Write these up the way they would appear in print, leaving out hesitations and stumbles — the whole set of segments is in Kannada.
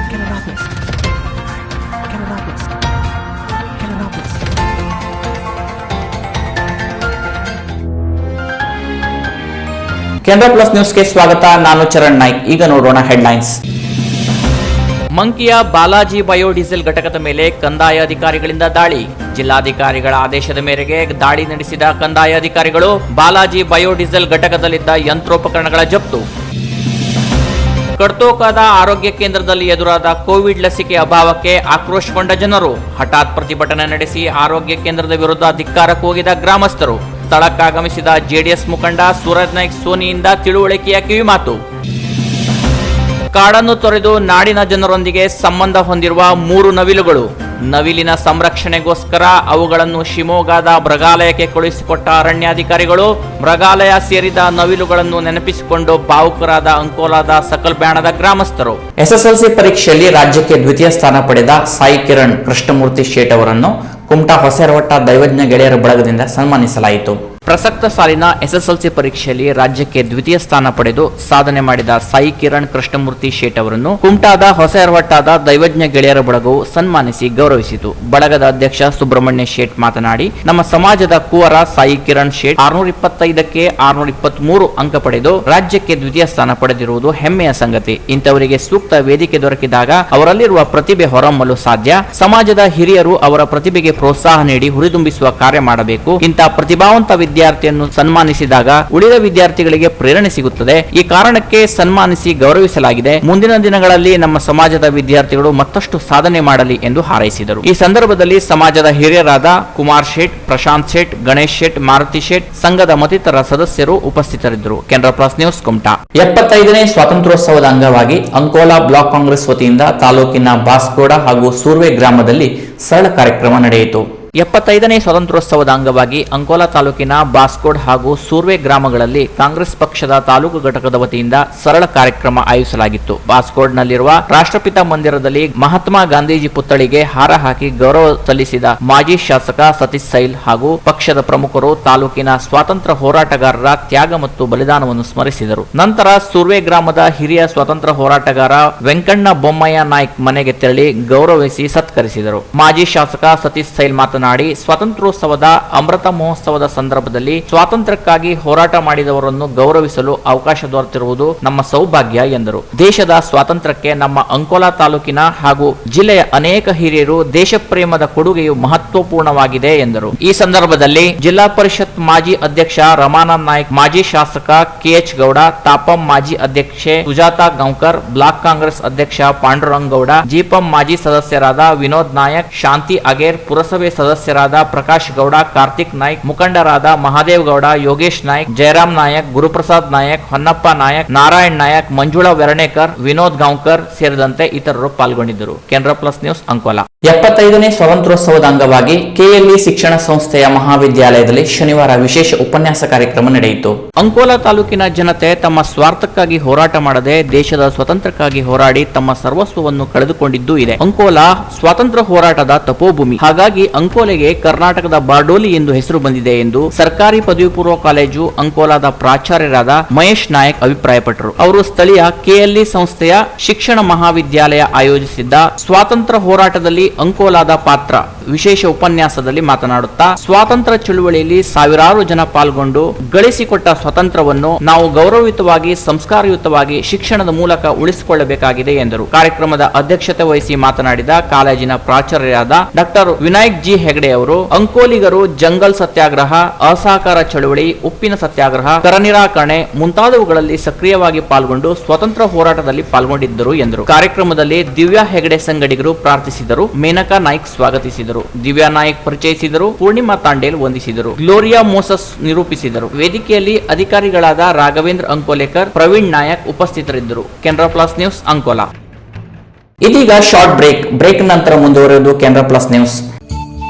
ಕೆನರಾ ಪ್ಲಸ್ ನ್ಯೂಸ್ಗೆ ಸ್ವಾಗತ. ನಾನು ಚರಣ್ ನಾಯ್ಕ್. ಈಗ ನೋಡೋಣ ಹೆಡ್ಲೈನ್ಸ್. ಮಂಕಿಯ ಬಾಲಾಜಿ ಬಯೋಡೀಸೆಲ್ ಘಟಕದ ಮೇಲೆ ಕಂದಾಯ ಅಧಿಕಾರಿಗಳಿಂದ ದಾಳಿ. ಜಿಲ್ಲಾಧಿಕಾರಿಗಳ ಆದೇಶದ ಮೇರೆಗೆ ದಾಳಿ ನಡೆಸಿದ ಕಂದಾಯ ಅಧಿಕಾರಿಗಳು ಬಾಲಾಜಿ ಬಯೋಡೀಸೆಲ್ ಘಟಕದಲ್ಲಿದ್ದ ಯಂತ್ರೋಪಕರಣಗಳ ಜಪ್ತು. ಕಡ್ತೋಕಾದ ಆರೋಗ್ಯ ಕೇಂದ್ರದಲ್ಲಿ ಎದುರಾದ ಕೋವಿಡ್ ಲಸಿಕೆ ಅಭಾವಕ್ಕೆ ಆಕ್ರೋಶಗೊಂಡ ಜನರು. ಹಠಾತ್ ಪ್ರತಿಭಟನೆ ನಡೆಸಿ ಆರೋಗ್ಯ ಕೇಂದ್ರದ ವಿರುದ್ಧ ಧಿಕ್ಕಾರ ಕೂಗಿದ ಗ್ರಾಮಸ್ಥರು. ಸ್ಥಳಕ್ಕಾಗಮಿಸಿದ ಜೆಡಿಎಸ್ ಮುಖಂಡ ಸೂರಜ್ ನಾಯ್ಕ್ ಸೋನಿಯಿಂದ ತಿಳುವಳಿಕೆಯ ಕಿವಿಮಾತು. ಕಾಡನ್ನು ತೊರೆದು ನಾಡಿನ ಜನರೊಂದಿಗೆ ಸಂಬಂಧ ಹೊಂದಿರುವ 3 ನವಿಲುಗಳು. ನವಿಲಿನ ಸಂರಕ್ಷಣೆಗೋಸ್ಕರ ಅವುಗಳನ್ನು ಶಿವಮೊಗ್ಗದ ಮೃಗಾಲಯಕ್ಕೆ ಕಳುಹಿಸಿಕೊಟ್ಟ ಅರಣ್ಯಾಧಿಕಾರಿಗಳು. ಮೃಗಾಲಯ ಸೇರಿದ ನವಿಲುಗಳನ್ನು ನೆನಪಿಸಿಕೊಂಡು ಭಾವುಕರಾದ ಅಂಕೋಲಾದ ಸಕಲ್ಬ್ಯಾಣದ ಗ್ರಾಮಸ್ಥರು. ಎಸ್ಎಸ್ಎಲ್ಸಿ ಪರೀಕ್ಷೆಯಲ್ಲಿ ರಾಜ್ಯಕ್ಕೆ ದ್ವಿತೀಯ ಸ್ಥಾನ ಪಡೆದ ಸಾಯಿ ಕಿರಣ್ ಕೃಷ್ಣಮೂರ್ತಿ ಶೇಟ್ ಅವರನ್ನು ಕುಮಟಾ ಹೊಸರವಟ್ಟ ದೈವಜ್ಞ ಗೆಳೆಯರ ಬಳಗದಿಂದ ಸನ್ಮಾನಿಸಲಾಯಿತು. ಪ್ರಸಕ್ತ ಸಾಲಿನ ಎಸ್ಎಸ್ಎಲ್ಸಿ ಪರೀಕ್ಷೆಯಲ್ಲಿ ರಾಜ್ಯಕ್ಕೆ ದ್ವಿತೀಯ ಸ್ಥಾನ ಪಡೆದು ಸಾಧನೆ ಮಾಡಿದ ಸಾಯಿ ಕಿರಣ್ ಕೃಷ್ಣಮೂರ್ತಿ ಶೇಟ್ ಅವರನ್ನು ಕುಮಟಾದ ಹೊಸರವಟ್ಟಾದ ದೈವಜ್ಞ ಗೆಳೆಯರ ಬಳಗವು ಸನ್ಮಾನಿಸಿ ಗೌರವಿಸಿತು. ಬಳಗದ ಅಧ್ಯಕ್ಷ ಸುಬ್ರಹ್ಮಣ್ಯ ಶೇಟ್ ಮಾತನಾಡಿ, ನಮ್ಮ ಸಮಾಜದ ಕುವರ ಸಾಯಿ ಕಿರಣ್ ಶೇಟ್ 625ಕ್ಕೆ 623 ಅಂಕ ಪಡೆದು ರಾಜ್ಯಕ್ಕೆ ದ್ವಿತೀಯ ಸ್ಥಾನ ಪಡೆದಿರುವುದು ಹೆಮ್ಮೆಯ ಸಂಗತಿ. ಇಂಥವರಿಗೆ ಸೂಕ್ತ ವೇದಿಕೆ ದೊರಕಿದಾಗ ಅವರಲ್ಲಿರುವ ಪ್ರತಿಭೆ ಹೊರಹೊಮ್ಮಲು ಸಾಧ್ಯ. ಸಮಾಜದ ಹಿರಿಯರು ಅವರ ಪ್ರತಿಭೆಗೆ ಪ್ರೋತ್ಸಾಹ ನೀಡಿ ಹುರಿದುಂಬಿಸುವ ಕಾರ್ಯ ಮಾಡಬೇಕು. ಇಂಥ ಪ್ರತಿಭಾವಂತ ವಿದ್ಯಾರ್ಥಿಯನ್ನು ಸನ್ಮಾನಿಸಿದಾಗ ಉಳಿದ ವಿದ್ಯಾರ್ಥಿಗಳಿಗೆ ಪ್ರೇರಣೆ ಸಿಗುತ್ತದೆ. ಈ ಕಾರಣಕ್ಕೆ ಸನ್ಮಾನಿಸಿ ಗೌರವಿಸಲಾಗಿದೆ. ಮುಂದಿನ ದಿನಗಳಲ್ಲಿ ನಮ್ಮ ಸಮಾಜದ ವಿದ್ಯಾರ್ಥಿಗಳು ಮತ್ತಷ್ಟು ಸಾಧನೆ ಮಾಡಲಿ ಎಂದು ಹಾರೈಸಿದರು. ಈ ಸಂದರ್ಭದಲ್ಲಿ ಸಮಾಜದ ಹಿರಿಯರಾದ ಕುಮಾರ್ ಶೇಟ್, ಪ್ರಶಾಂತ್ ಶೇಟ್, ಗಣೇಶ್ ಶೇಟ್, ಮಾರುತಿ ಶೇಟ್, ಸಂಘದ ಮತ್ತಿತರ ಸದಸ್ಯರು ಉಪಸ್ಥಿತರಿದ್ದರು. Canara plus news Kumta. 75ನೇ ಸ್ವಾತಂತ್ರ್ಯೋತ್ಸವದ ಅಂಗವಾಗಿ ಅಂಕೋಲಾ ಬ್ಲಾಕ್ ಕಾಂಗ್ರೆಸ್ ವತಿಯಿಂದ ತಾಲೂಕಿನ ಬಾಸ್ಕೋಡ ಹಾಗೂ ಸೂರ್ವೆ ಗ್ರಾಮದಲ್ಲಿ ಸರಳ ಕಾರ್ಯಕ್ರಮ ನಡೆಯಿತು. 75ನೇ ಸ್ವಾತಂತ್ರ್ಯೋತ್ಸವದ ಅಂಗವಾಗಿ ಅಂಕೋಲಾ ತಾಲೂಕಿನ ಬಾಸ್ಕೋಡ್ ಹಾಗೂ ಸೂರ್ವೆ ಗ್ರಾಮಗಳಲ್ಲಿ ಕಾಂಗ್ರೆಸ್ ಪಕ್ಷದ ತಾಲೂಕು ಘಟಕದ ವತಿಯಿಂದ ಸರಳ ಕಾರ್ಯಕ್ರಮ ಆಯೋಜಿಸಲಾಗಿತ್ತು. ಬಾಸ್ಕೋಡ್ನಲ್ಲಿರುವ ರಾಷ್ಟ್ರಪಿತ ಮಂದಿರದಲ್ಲಿ ಮಹಾತ್ಮ ಗಾಂಧೀಜಿ ಪುತ್ಥಳಿಗೆ ಹಾರ ಹಾಕಿ ಗೌರವ ಸಲ್ಲಿಸಿದ ಮಾಜಿ ಶಾಸಕ ಸತೀಶ್ ಸೈಲ್ ಹಾಗೂ ಪಕ್ಷದ ಪ್ರಮುಖರು ತಾಲೂಕಿನ ಸ್ವಾತಂತ್ರ್ಯ ಹೋರಾಟಗಾರರ ತ್ಯಾಗ ಮತ್ತು ಬಲಿದಾನವನ್ನು ಸ್ಮರಿಸಿದರು. ನಂತರ ಸೂರ್ವೆ ಗ್ರಾಮದ ಹಿರಿಯ ಸ್ವಾತಂತ್ರ್ಯ ಹೋರಾಟಗಾರ ವೆಂಕಣ್ಣ ಬೊಮ್ಮಯ್ಯ ನಾಯ್ಕ್ ಮನೆಗೆ ತೆರಳಿ ಗೌರವಿಸಿ ಸತ್ಕರಿಸಿದರು. ಮಾಜಿ ಶಾಸಕ ಸತೀಶ್ ಸೈಲ್ ಮಾತನಾಡಿ, ಸ್ವಾತಂತ್ರ್ಯೋತ್ಸವದ ಅಮೃತ ಮಹೋತ್ಸವದ ಸಂದರ್ಭದಲ್ಲಿ ಸ್ವಾತಂತ್ರ್ಯಕ್ಕಾಗಿ ಹೋರಾಟ ಮಾಡಿದವರನ್ನು ಗೌರವಿಸಲು ಅವಕಾಶ ದೊರೆತಿರುವುದು ನಮ್ಮ ಸೌಭಾಗ್ಯ ಎಂದರು. ದೇಶದ ಸ್ವಾತಂತ್ರ್ಯಕ್ಕೆ ನಮ್ಮ ಅಂಕೋಲಾ ತಾಲೂಕಿನ ಹಾಗೂ ಜಿಲ್ಲೆಯ ಅನೇಕ ಹಿರಿಯರು ದೇಶ ಪ್ರೇಮದ ಕೊಡುಗೆಯು ಮಹತ್ವಪೂರ್ಣವಾಗಿದೆ ಎಂದರು. ಈ ಸಂದರ್ಭದಲ್ಲಿ ಜಿಲ್ಲಾ ಪರಿಷತ್ ಮಾಜಿ ಅಧ್ಯಕ್ಷ ರಮಾನಂದ್ ನಾಯ್ಕ್, ಮಾಜಿ ಶಾಸಕ ಕೆಎಚ್ ಗೌಡ, ತಾಪಂ ಮಾಜಿ ಅಧ್ಯಕ್ಷೆ ಸುಜಾತಾ ಗೌಂಕರ್, ಬ್ಲಾಕ್ ಕಾಂಗ್ರೆಸ್ ಅಧ್ಯಕ್ಷ ಪಾಂಡುರಂಗ ಗೌಡ, ಜಿಪಂ ಮಾಜಿ ಸದಸ್ಯರಾದ ವಿನೋದ್ ನಾಯಕ್, ಶಾಂತಿ ಅಗೇರ್, ಪುರಸಭೆ ಸದಸ್ಯರಾದ ಪ್ರಕಾಶ್ ಗೌಡ, ಕಾರ್ತಿಕ್ ನಾಯ್ಕ್, ಮುಖಂಡರಾದ ಮಹಾದೇವ್ ಗೌಡ, ಯೋಗೇಶ್ ನಾಯ್ಕ್, ಜಯರಾಮ್ ನಾಯಕ್, ಗುರುಪ್ರಸಾದ್ ನಾಯಕ್, ಹೊನ್ನಪ್ಪ ನಾಯಕ್, ನಾರಾಯಣ್ ನಾಯಕ್, ಮಂಜುಳಾ ವೆರಣೇಕರ್, ವಿನೋದ್ ಗಾಂವ್ಕರ್ ಸೇರಿದಂತೆ ಇತರರು ಪಾಲ್ಗೊಂಡಿದ್ದರು. Canara plus news Ankola. 75ನೇ ಸ್ವಾತಂತ್ರ್ಯೋತ್ಸವದ ಅಂಗವಾಗಿ ಕೆಎಲ್ಇ ಶಿಕ್ಷಣ ಸಂಸ್ಥೆಯ ಮಹಾವಿದ್ಯಾಲಯದಲ್ಲಿ ಶನಿವಾರ ವಿಶೇಷ ಉಪನ್ಯಾಸ ಕಾರ್ಯಕ್ರಮ ನಡೆಯಿತು. ಅಂಕೋಲಾ ತಾಲೂಕಿನ ಜನತೆ ತಮ್ಮ ಸ್ವಾರ್ಥಕ್ಕಾಗಿ ಹೋರಾಟ ಮಾಡದೆ ದೇಶದ ಸ್ವಾತಂತ್ರ್ಯಕ್ಕಾಗಿ ಹೋರಾಡಿ ತಮ್ಮ ಸರ್ವಸ್ವವನ್ನು ಕಳೆದುಕೊಂಡಿದ್ದೂ ಇದೆ. ಅಂಕೋಲಾ ಸ್ವಾತಂತ್ರ್ಯ ಹೋರಾಟದ ತಪೋಭೂಮಿ. ಹಾಗಾಗಿ ಅಂಕೋಲೆಗೆ ಕರ್ನಾಟಕದ ಬಾರ್ಡೋಲಿ ಎಂದು ಹೆಸರು ಬಂದಿದೆ ಎಂದು ಸರ್ಕಾರಿ ಪದವಿ ಪೂರ್ವ ಕಾಲೇಜು ಅಂಕೋಲಾದ ಪ್ರಾಚಾರ್ಯರಾದ ಮಹೇಶ್ ನಾಯಕ್ ಅಭಿಪ್ರಾಯಪಟ್ಟರು. ಅವರು ಸ್ಥಳೀಯ ಕೆಎಲ್ಇ ಸಂಸ್ಥೆಯ ಶಿಕ್ಷಣ ಮಹಾವಿದ್ಯಾಲಯ ಆಯೋಜಿಸಿದ್ದ ಸ್ವಾತಂತ್ರ್ಯ ಹೋರಾಟದಲ್ಲಿ ಅಂಕೋಲಾದ ಪಾತ್ರ ವಿಶೇಷ ಉಪನ್ಯಾಸದಲ್ಲಿ ಮಾತನಾಡುತ್ತಾ, ಸ್ವಾತಂತ್ರ್ಯ ಚಳುವಳಿಯಲ್ಲಿ ಸಾವಿರಾರು ಜನ ಪಾಲ್ಗೊಂಡು ಗಳಿಸಿಕೊಟ್ಟ ಸ್ವಾತಂತ್ರ್ಯವನ್ನು ನಾವು ಗೌರವಯುತವಾಗಿ ಸಂಸ್ಕಾರಯುತವಾಗಿ ಶಿಕ್ಷಣದ ಮೂಲಕ ಉಳಿಸಿಕೊಳ್ಳಬೇಕಾಗಿದೆ ಎಂದರು. ಕಾರ್ಯಕ್ರಮದ ಅಧ್ಯಕ್ಷತೆ ವಹಿಸಿ ಮಾತನಾಡಿದ ಕಾಲೇಜಿನ ಪ್ರಾಚಾರ್ಯರಾದ ಡಾಕ್ಟರ್ ವಿನಾಯಕ್ ಜಿ ಹೆಗಡೆ ಅವರು, ಅಂಕೋಲಿಗರು ಜಂಗಲ್ ಸತ್ಯಾಗ್ರಹ, ಅಸಹಕಾರ ಚಳುವಳಿ, ಉಪ್ಪಿನ ಸತ್ಯಾಗ್ರಹ, ಕರ ನಿರಾಕರಣೆ ಮುಂತಾದವುಗಳಲ್ಲಿ ಸಕ್ರಿಯವಾಗಿ ಪಾಲ್ಗೊಂಡು ಸ್ವಾತಂತ್ರ್ಯ ಹೋರಾಟದಲ್ಲಿ ಪಾಲ್ಗೊಂಡಿದ್ದರು ಎಂದರು. ಕಾರ್ಯಕ್ರಮದಲ್ಲಿ ದಿವ್ಯಾ ಹೆಗಡೆ ಸಂಗಡಿಗರು ಪ್ರಾರ್ಥಿಸಿದರು. ಮೇನಕಾ ನಾಯ್ಕ್ ಸ್ವಾಗತಿಸಿದರು. ದಿವ್ಯಾ ನಾಯ್ಕ್ ಪರಿಚಯಿಸಿದರು. ಪೂರ್ಣಿಮಾ ತಾಂಡೇಲ್ ವಂದಿಸಿದರು. ಗ್ಲೋರಿಯಾ ಮೋಸಸ್ ನಿರೂಪಿಸಿದರು. ವೇದಿಕೆಯಲ್ಲಿ ಅಧಿಕಾರಿಗಳಾದ ರಾಘವೇಂದ್ರ ಅಂಕೋಲೇಕರ್, ಪ್ರವೀಣ್ ನಾಯಕ್ ಉಪಸ್ಥಿತರಿದ್ದರು. Canara plus news Ankola. ಇದೀಗ ಶಾರ್ಟ್ ಬ್ರೇಕ್ ನಂತರ ಮುಂದುವರೆಯುವುದು ಕೆನರಾ ಪ್ಲಸ್ ನ್ಯೂಸ್.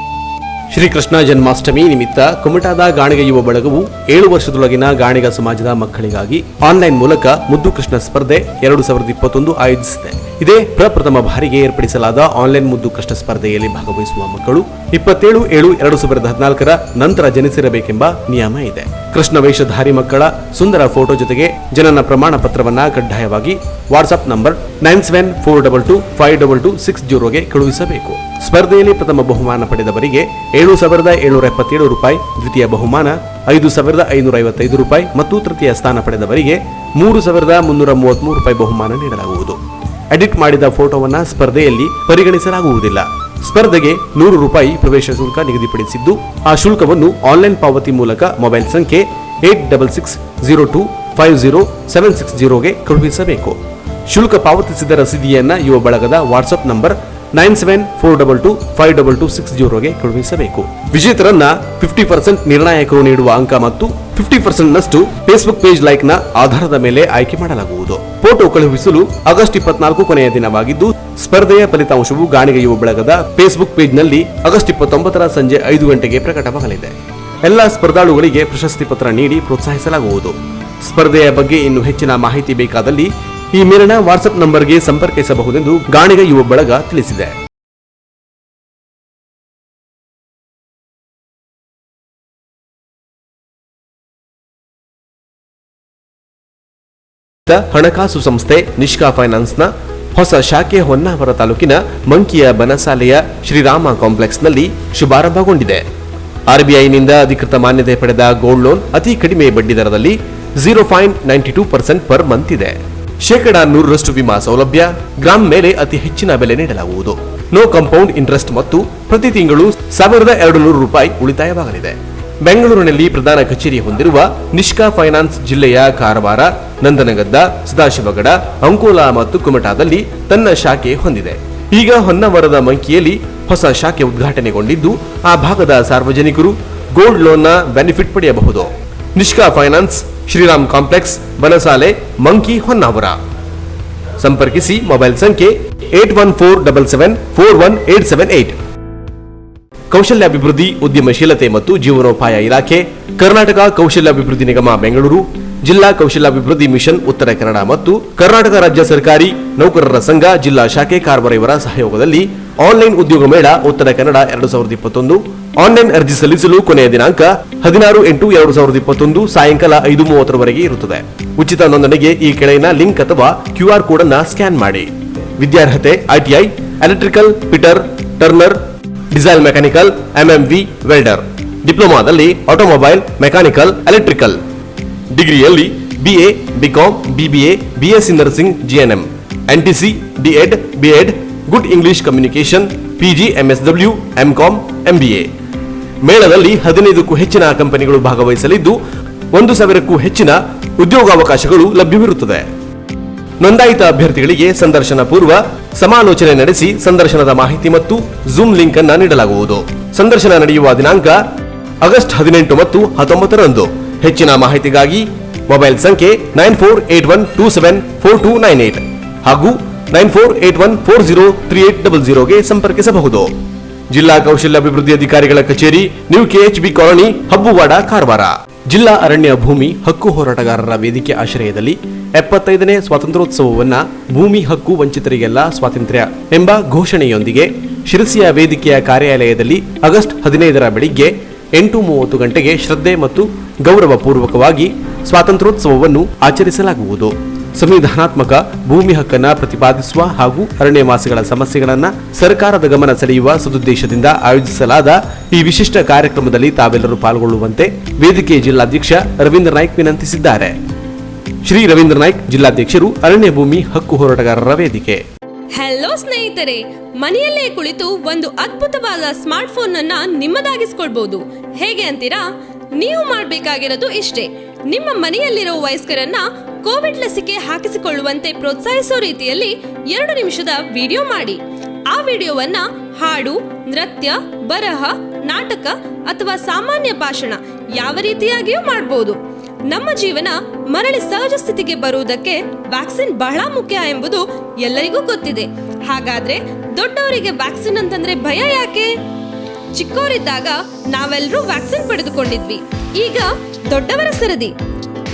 ಶ್ರೀಕೃಷ್ಣ ಜನ್ಮಾಷ್ಟಮಿ ನಿಮಿತ್ತ ಕುಮಟಾದ ಗಾಣಿಗ ಯುವ ಬಳಗವು 7 ವರ್ಷದೊಳಗಿನ ಗಾಣಿಗ ಸಮಾಜದ ಮಕ್ಕಳಿಗಾಗಿ ಆನ್ಲೈನ್ ಮೂಲಕ ಮುದ್ದು ಕೃಷ್ಣ ಸ್ಪರ್ಧೆ 2021 ಆಯೋಜಿಸಿದೆ. ಇದೇ ಪ್ರಪ್ರಥಮ ಬಾರಿಗೆ ಏರ್ಪಡಿಸಲಾದ ಆನ್ಲೈನ್ ಮುದ್ದು ಕಷ್ಟ ಸ್ಪರ್ಧೆಯಲ್ಲಿ ಭಾಗವಹಿಸುವ ಮಕ್ಕಳು 27/7/2014 ನಂತರ ಜನಿಸಿರಬೇಕೆಂಬ ನಿಯಮ ಇದೆ. ಕೃಷ್ಣ ವೇಷಧಾರಿ ಮಕ್ಕಳ ಸುಂದರ ಫೋಟೋ ಜೊತೆಗೆ ಜನನ ಪ್ರಮಾಣ ಪತ್ರವನ್ನ ಕಡ್ಡಾಯವಾಗಿ ವಾಟ್ಸ್ಆಪ್ ನಂಬರ್ 9742252260ಗೆ ಕಳುಹಿಸಬೇಕು. ಸ್ಪರ್ಧೆಯಲ್ಲಿ ಪ್ರಥಮ ಬಹುಮಾನ ಪಡೆದವರಿಗೆ 7,777 ರೂಪಾಯಿ, ದ್ವಿತೀಯ ಬಹುಮಾನ 5,555 ರೂಪಾಯಿ ಮತ್ತು ತೃತೀಯ ಸ್ಥಾನ ಪಡೆದವರಿಗೆ 3,333 ರೂಪಾಯಿ ಬಹುಮಾನ ನೀಡಲಾಗುವುದು. ಎಡಿಟ್ ಮಾಡಿದ ಫೋಟೋವನ್ನ ಸ್ಪರ್ಧೆಯಲ್ಲಿ ಪರಿಗಣಿಸಲಾಗುವುದಿಲ್ಲ. ಸ್ಪರ್ಧೆಗೆ 100 ರೂಪಾಯಿ ಪ್ರವೇಶ ಶುಲ್ಕ ನಿಗದಿಪಡಿಸಿದ್ದು, ಆ ಶುಲ್ಕವನ್ನು ಆನ್ಲೈನ್ ಪಾವತಿ ಮೂಲಕ ಮೊಬೈಲ್ ಸಂಖ್ಯೆ 8602250760ಗೆ ಕಳುಹಿಸಬೇಕು. ಶುಲ್ಕ ಪಾವತಿಸಿದ ರಸೀದಿಯನ್ನ ಯುವ ಬಳಗದ ವಾಟ್ಸ್ಆಪ್ ನಂಬರ್ 9742252260ಗೆ ಕಳುಹಿಸಬೇಕು. ವಿಜೇತರನ್ನ 50% ನಿರ್ಣಾಯಕರು ನೀಡುವ ಅಂಕ ಮತ್ತು 50% ನಷ್ಟು ಫೇಸ್ಬುಕ್ ಪೇಜ್ ಲೈಕ್ ನ ಆಧಾರದ ಮೇಲೆ ಆಯ್ಕೆ ಮಾಡಲಾಗುವುದು. ಫೋಟೋ ಕಳುಹಿಸಲು ಆಗಸ್ಟ್ 24 ಕೊನೆಯ ದಿನವಾಗಿದ್ದು, ಸ್ಪರ್ಧೆಯ ಫಲಿತಾಂಶವು ಗಾಣಿಗ ಯುವ ಬಳಗದ ಫೇಸ್ಬುಕ್ ಪೇಜ್ನಲ್ಲಿ ಆಗಸ್ಟ್ 29 ಸಂಜೆ 5 ಗಂಟೆಗೆ ಪ್ರಕಟವಾಗಲಿದೆ. ಎಲ್ಲ ಸ್ಪರ್ಧಾಳುಗಳಿಗೆ ಪ್ರಶಸ್ತಿ ಪತ್ರ ನೀಡಿ ಪ್ರೋತ್ಸಾಹಿಸಲಾಗುವುದು. ಸ್ಪರ್ಧೆಯ ಬಗ್ಗೆ ಇನ್ನೂ ಹೆಚ್ಚಿನ ಮಾಹಿತಿ ಬೇಕಾದಲ್ಲಿ ಈ ಮೇಲಿನ ವಾಟ್ಸ್ಆಪ್ ನಂಬರ್ಗೆ ಸಂಪರ್ಕಿಸಬಹುದೆಂದು ಗಾಣಿಗ ಯುವ ಬಳಗ ತಿಳಿಸಿದೆ. ಹಣಕಾಸು ಸಂಸ್ಥೆ ನಿಷ್ಕಾ ಫೈನಾನ್ಸ್ನ ಹೊಸ ಶಾಖೆ ಹೊನ್ನಾವರ ತಾಲೂಕಿನ ಮಂಕಿಯ ಬನಸಾಲೆಯ ಶ್ರೀರಾಮ ಕಾಂಪ್ಲೆಕ್ಸ್ನಲ್ಲಿ ಶುಭಾರಂಭಗೊಂಡಿದೆ. ಆರ್ಬಿಐನಿಂದ ಅಧಿಕೃತ ಮಾನ್ಯತೆ ಪಡೆದ ಗೋಲ್ಡ್ ಲೋನ್ ಅತಿ ಕಡಿಮೆ ಬಡ್ಡಿ ದರದಲ್ಲಿ 0.92% ಪರ್ ಮಂತ್ ಇದೆ. 100% ವಿಮಾ ಸೌಲಭ್ಯ, ಗ್ರಾಮ್ ಮೇಲೆ ಅತಿ ಹೆಚ್ಚಿನ ಬೆಲೆ ನೀಡಲಾಗುವುದು. ನೋ ಕಂಪೌಂಡ್ ಇಂಟ್ರೆಸ್ಟ್ ಮತ್ತು ಪ್ರತಿ ತಿಂಗಳು 1,200 ರೂಪಾಯಿ ಉಳಿತಾಯವಾಗಲಿದೆ. ಬೆಂಗಳೂರಿನಲ್ಲಿ ಪ್ರಧಾನ ಕಚೇರಿ ಹೊಂದಿರುವ ನಿಷ್ಕಾ ಫೈನಾನ್ಸ್ ಜಿಲ್ಲೆಯ ಕಾರವಾರ, ನಂದನಗದ್ದ, ಸದಾಶಿವಗಡ, ಅಂಕೋಲಾ ಮತ್ತು ಕುಮಟಾದಲ್ಲಿ ತನ್ನ ಶಾಖೆ ಹೊಂದಿದೆ. ಈಗ ಹೊನ್ನಾವರದ ಮಂಕಿಯಲ್ಲಿ ಹೊಸ ಶಾಖೆ ಉದ್ಘಾಟನೆಗೊಂಡಿದ್ದು, ಆ ಭಾಗದ ಸಾರ್ವಜನಿಕರು ಗೋಲ್ಡ್ ಲೋನ್ನ ಬೆನಿಫಿಟ್ ಪಡೆಯಬಹುದು. Nishka finance, Shriram complex, Banasale, Manki, Honnavar. ಸಂಪರ್ಕಿಸಿ ಮೊಬೈಲ್ ಸಂಖ್ಯೆ 8147741878. ಕೌಶಲ್ಯಾಭಿವೃದ್ಧಿ, ಉದ್ಯಮಶೀಲತೆ ಮತ್ತು ಜೀವನೋಪಾಯ ಇಲಾಖೆ, ಕರ್ನಾಟಕ ಕೌಶಲ್ಯಾಭಿವೃದ್ಧಿ ನಿಗಮ ಬೆಂಗಳೂರು, ಜಿಲ್ಲಾ ಕೌಶಲ್ಯಾಭಿವೃದ್ಧಿ ಮಿಷನ್ ಉತ್ತರ ಕನ್ನಡ ಮತ್ತು ಕರ್ನಾಟಕ ರಾಜ್ಯ ಸರ್ಕಾರಿ ನೌಕರರ ಸಂಘ ಜಿಲ್ಲಾ ಶಾಖೆ ಕಾರವಾರ ಇವರ ಸಹಯೋಗದಲ್ಲಿ ಆನ್ಲೈನ್ ಉದ್ಯೋಗ ಮೇಳ ಉತ್ತರ ಕನ್ನಡ 2021 ಆನ್ಲೈನ್ ಅರ್ಜಿ ಸಲ್ಲಿಸಲು ಕೊನೆಯ ದಿನಾಂಕ 16/8/2021 ಸಾಯಂಕಾಲ 5:30 ಇರುತ್ತದೆ. ಉಚಿತ ನೋಂದಣಿಗೆ ಈ ಕೆಳಗಿನ ಲಿಂಕ್ ಅಥವಾ QR ಕೋಡ್ ಅನ್ನು ಸ್ಕ್ಯಾನ್ ಮಾಡಿ. ವಿದ್ಯಾರ್ಹತೆ ITI, electrical fitter, turner, diesel mechanical, MMV, welder. ಡಿಪ್ಲೊಮಾದಲ್ಲಿ ಆಟೋಮೊಬೈಲ್, ಮೆಕ್ಯಾನಿಕಲ್, ಎಲೆಕ್ಟ್ರಿಕಲ್. ಡಿಗ್ರಿಯಲ್ಲಿ BA, BCom, BBA, BSc nursing, GNM, NTC, DEd, B.Ed, good English communication, PG, MSW, MCom, MBA. ಮೇಳದಲ್ಲಿ 15ಕ್ಕೂ ಹೆಚ್ಚಿನ ಕಂಪನಿಗಳು ಭಾಗವಹಿಸಲಿದ್ದು 1,000ಕ್ಕೂ ಹೆಚ್ಚಿನ ಉದ್ಯೋಗಾವಕಾಶಗಳು ಲಭ್ಯವಿರುತ್ತದೆ. ನೋಂದಾಯಿತ ಅಭ್ಯರ್ಥಿಗಳಿಗೆ ಸಂದರ್ಶನ ಪೂರ್ವ ಸಮಾಲೋಚನೆ ನಡೆಸಿ ಸಂದರ್ಶನದ ಮಾಹಿತಿ ಮತ್ತು ಜೂಮ್ ಲಿಂಕ್ ಅನ್ನು ನೀಡಲಾಗುವುದು. ಸಂದರ್ಶನ ನಡೆಯುವ ದಿನಾಂಕ ಆಗಸ್ಟ್ 18 ಮತ್ತು 19ರಂದು. ಹೆಚ್ಚಿನ ಮಾಹಿತಿಗಾಗಿ ಮೊಬೈಲ್ ಸಂಖ್ಯೆ 9481274298 ಹಾಗೂ 9481403800ಗೆ ಸಂಪರ್ಕಿಸಬಹುದು. ಜಿಲ್ಲಾ ಕೌಶಲ್ಯಾಭಿವೃದ್ಧಿ ಅಧಿಕಾರಿಗಳ ಕಚೇರಿ, new KHB colony, Habbuwada, Karwar. ಜಿಲ್ಲಾ ಅರಣ್ಯ ಭೂಮಿ ಹಕ್ಕು ಹೋರಾಟಗಾರರ ವೇದಿಕೆ ಆಶ್ರಯದಲ್ಲಿ 75ನೇ ಸ್ವಾತಂತ್ರ್ಯೋತ್ಸವವನ್ನ ಭೂಮಿ ಹಕ್ಕು ವಂಚಿತರಿಗೆಲ್ಲ ಸ್ವಾತಂತ್ರ್ಯ ಎಂಬ ಘೋಷಣೆಯೊಂದಿಗೆ ಶಿರಸಿಯ ವೇದಿಕೆಯ ಕಾರ್ಯಾಲಯದಲ್ಲಿ ಆಗಸ್ಟ್ 15ರ ಬೆಳಿಗ್ಗೆ 8:30 ಗಂಟೆಗೆ ಶ್ರದ್ಧೆ ಮತ್ತು ಗೌರವ ಪೂರ್ವಕವಾಗಿ ಸ್ವಾತಂತ್ರ್ಯೋತ್ಸವವನ್ನು ಆಚರಿಸಲಾಗುವುದು. ಸಂವಿಧಾನಾತ್ಮಕ ಭೂಮಿ ಹಕ್ಕನ್ನು ಪ್ರತಿಪಾದಿಸುವ ಹಾಗೂ ಅರಣ್ಯವಾಸಿಗಳ ಸಮಸ್ಯೆಗಳನ್ನು ಸರ್ಕಾರದ ಗಮನ ಸೆಳೆಯುವ ಸದುದ್ದೇಶದಿಂದ ಆಯೋಜಿಸಲಾದ ಈ ವಿಶಿಷ್ಟ ಕಾರ್ಯಕ್ರಮದಲ್ಲಿ ತಾವೆಲ್ಲರೂ ಪಾಲ್ಗೊಳ್ಳುವಂತೆ ವೇದಿಕೆ ಜಿಲ್ಲಾಧ್ಯಕ್ಷ ರವೀಂದ್ರ ನಾಯ್ಕ್ ವಿನಂತಿಸಿದ್ದಾರೆ. ಶ್ರೀ ರವೀಂದ್ರ ನಾಯ್ಕ್, ಜಿಲ್ಲಾಧ್ಯಕ್ಷರು, ಅರಣ್ಯ ಭೂಮಿ ಹಕ್ಕು ಹೋರಾಟಗಾರರ ವೇದಿಕೆ. ಹಲೋ ಸ್ನೇಹಿತರೆ, ಮನೆಯಲ್ಲೇ ಕುಳಿತು ಒಂದು ಅದ್ಭುತವಾದ ಸ್ಮಾರ್ಟ್ ಫೋನ್ ಅನ್ನ ನಿಮ್ಮದಾಗಿಸ್ಕೊಳ್ಬಹುದು. ಹೇಗೆ ಅಂತೀರಾ? ನೀವು ಮಾಡಬೇಕಾಗಿರೋದು ಇಷ್ಟೇ. ನಿಮ್ಮ ಮನೆಯಲ್ಲಿರೋ ವಯಸ್ಕರನ್ನ ಕೋವಿಡ್ ಲಸಿಕೆ ಹಾಕಿಸಿಕೊಳ್ಳುವಂತೆ ಪ್ರೋತ್ಸಾಹಿಸೋ ರೀತಿಯಲ್ಲಿ 2 ನಿಮಿಷದ ವಿಡಿಯೋ ಮಾಡಿ. ಆ ವಿಡಿಯೋವನ್ನ ಹಾಡು, ನೃತ್ಯ, ಬರಹ, ನಾಟಕ ಅಥವಾ ಸಾಮಾನ್ಯ ಭಾಷಣ ಯಾವ ರೀತಿಯಾಗಿಯೂ ಮಾಡಬಹುದು. ನಮ್ಮ ಜೀವನ ಮರಳಿ ಸಹಜ ಸ್ಥಿತಿಗೆ ಬರುವುದಕ್ಕೆ ವ್ಯಾಕ್ಸಿನ್ ಬಹಳ ಮುಖ್ಯ ಎಂಬುದು ಎಲ್ಲರಿಗೂ ಗೊತ್ತಿದೆ. ಹಾಗಾದ್ರೆ ದೊಡ್ಡವರಿಗೆ ವ್ಯಾಕ್ಸಿನ್ ಅಂತಂದ್ರೆ ಭಯ ಯಾಕೆ? ಚಿಕ್ಕವರಿದ್ದಾಗ ನಾವೆಲ್ಲರೂ ವ್ಯಾಕ್ಸಿನ್ ಪಡೆದುಕೊಂಡಿದ್ವಿ. ಈಗ ದೊಡ್ಡವರ ಸರದಿ.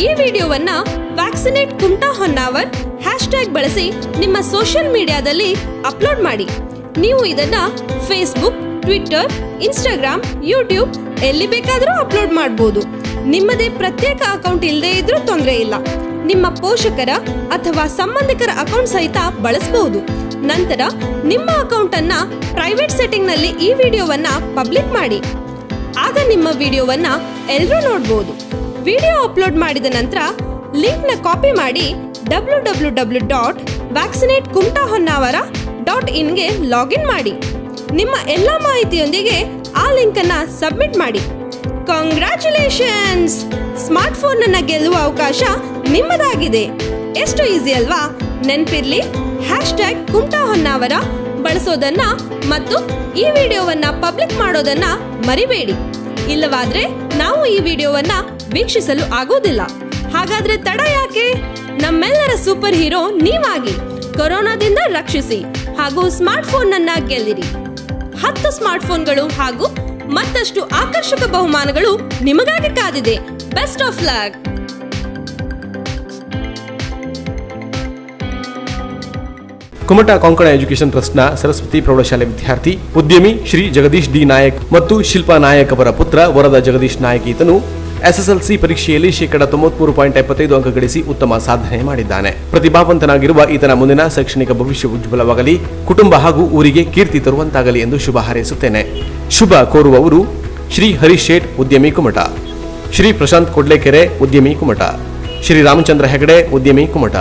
ಈ ವಿಡಿಯೋವನ್ನ ವ್ಯಾಕ್ಸಿನೇಟ್ ಕುಮಟಾ ಹೊನ್ನಾವರ್ ಹ್ಯಾಶ್ಟ್ಯಾಗ್ ಬಳಸಿ ನಿಮ್ಮ ಸೋಷಿಯಲ್ ಮೀಡಿಯಾದಲ್ಲಿ ಅಪ್ಲೋಡ್ ಮಾಡಿ. ನೀವು ಇದನ್ನ ಫೇಸ್ಬುಕ್, ಟ್ವಿಟರ್, ಇನ್ಸ್ಟಾಗ್ರಾಮ್, ಯೂಟ್ಯೂಬ್ ಎಲ್ಲಿ ಬೇಕಾದರೂ ಅಪ್ಲೋಡ್ ಮಾಡಬಹುದು. ನಿಮ್ಮದೇ ಪ್ರತ್ಯೇಕ ಅಕೌಂಟ್ ಇಲ್ಲದೆ ಇದ್ರೂ ತೊಂದರೆ ಇಲ್ಲ. ನಿಮ್ಮ ಪೋಷಕರ ಅಥವಾ ಸಂಬಂಧಿಕರ ಅಕೌಂಟ್ ಸಹಿತ ಬಳಸಬಹುದು. ನಂತರ ನಿಮ್ಮ ಅಕೌಂಟ್ ಅನ್ನ ಪ್ರೈವೇಟ್ ಸೆಟ್ಟಿಂಗ್ ನಲ್ಲಿ ಈ ವಿಡಿಯೋವನ್ನ ಪಬ್ಲಿಕ್ ಮಾಡಿ. ಆಗ ನಿಮ್ಮ ವಿಡಿಯೋವನ್ನ ಎಲ್ಲರೂ ನೋಡಬಹುದು. ವಿಡಿಯೋ ಅಪ್ಲೋಡ್ ಮಾಡಿದ ನಂತರ ಲಿಂಕ್ ನ ಕಾಪಿ ಮಾಡಿ www.vaccinatekumtahonnavara.in ಗೆ ಲಾಗಿನ್ ಮಾಡಿ. ನಿಮ್ಮ ಎಲ್ಲ ಮಾಹಿತಿಯೊಂದಿಗೆ ಆ ಲಿಂಕ್ ಅನ್ನ ಸಬ್ಮಿಟ್ ಮಾಡಿ. ಕಾಂಗ್ರ್ಯಾಚುಲೇಷನ್ಸ್! ಸ್ಮಾರ್ಟ್ ಫೋನ್ ಅನ್ನ ಗೆಲ್ಲುವ ಅವಕಾಶ ನಿಮ್ಮದಾಗಿದೆ. ಎಷ್ಟು ಈಸಿ ಅಲ್ವಾ? ನೆನಪಿರ್ಲಿ, ಹ್ಯಾಶ್ಟ್ಯಾಗ್ ಕುಮಟಾ ಹೊನ್ನಾವರ ಬಳಸೋದನ್ನ ಮತ್ತು ಈ ವಿಡಿಯೋವನ್ನ ಪಬ್ಲಿಕ್ ಮಾಡೋದನ್ನ ಮರಿಬೇಡಿ. ಇಲ್ಲವಾದ್ರೆ ನಾವು ಈ ವಿಡಿಯೋವನ್ನ ವೀಕ್ಷಿಸಲು ಆಗೋದಿಲ್ಲ. ಹಾಗಾದ್ರೆ ತಡ ಯಾಕೆ? ನಮ್ಮೆಲ್ಲರ ಸೂಪರ್ ಹೀರೋ ನೀವಾಗಿ ಕೊರೋನಾದಿಂದ ರಕ್ಷಿಸಿ ಹಾಗೂ ಸ್ಮಾರ್ಟ್ ಫೋನ್ ಅನ್ನ ಗೆಲ್ಲಿರಿ. 10 ಸ್ಮಾರ್ಟ್ ಫೋನ್ಗಳು ಹಾಗೂ ಮತ್ತಷ್ಟು ಆಕರ್ಷಕ ಬಹುಮಾನಗಳು ನಿಮಗಾಗಿ ಕಾದಿದೆ. Best of luck! Kumta Konkan education ಟ್ರಸ್ಟ್ನ ಸರಸ್ವತಿ ಪ್ರೌಢಶಾಲೆ ವಿದ್ಯಾರ್ಥಿ ಉದ್ಯಮಿ ಶ್ರೀ ಜಗದೀಶ್ ಡಿ ನಾಯಕ್ ಮತ್ತು ಶಿಲ್ಪಾ ನಾಯಕ್ ಅವರ ಪುತ್ರ ವರದ ಜಗದೀಶ್ ನಾಯಕ್ ಈತನು ಎಸ್ಎಸ್ಎಲ್ಸಿ ಪರೀಕ್ಷೆಯಲ್ಲಿ 93.75 ಅಂಕ ಗಳಿಸಿ ಉತ್ತಮ ಸಾಧನೆ ಮಾಡಿದ್ದಾನೆ. ಪ್ರತಿಭಾವಂತನಾಗಿರುವ ಈತನ ಮುಂದಿನ ಶೈಕ್ಷಣಿಕ ಭವಿಷ್ಯ ಉಜ್ವಲವಾಗಲಿ, ಕುಟುಂಬ ಹಾಗೂ ಊರಿಗೆ ಕೀರ್ತಿ ತರುವಂತಾಗಲಿ ಎಂದು ಶುಭ ಹಾರೈಸುತ್ತೇನೆ. ಶುಭ ಕೋರುವವರು ಶ್ರೀ ಹರೀಶ್ ಶೇಟ್, ಉದ್ಯಮಿ ಕುಮಟ, ಶ್ರೀ ಪ್ರಶಾಂತ್ ಕೊಡ್ಲೇಕೆರೆ, ಉದ್ಯಮಿ ಕುಮಟ, ಶ್ರೀ ರಾಮಚಂದ್ರ ಹೆಗಡೆ, ಉದ್ಯಮಿ ಕುಮಟ,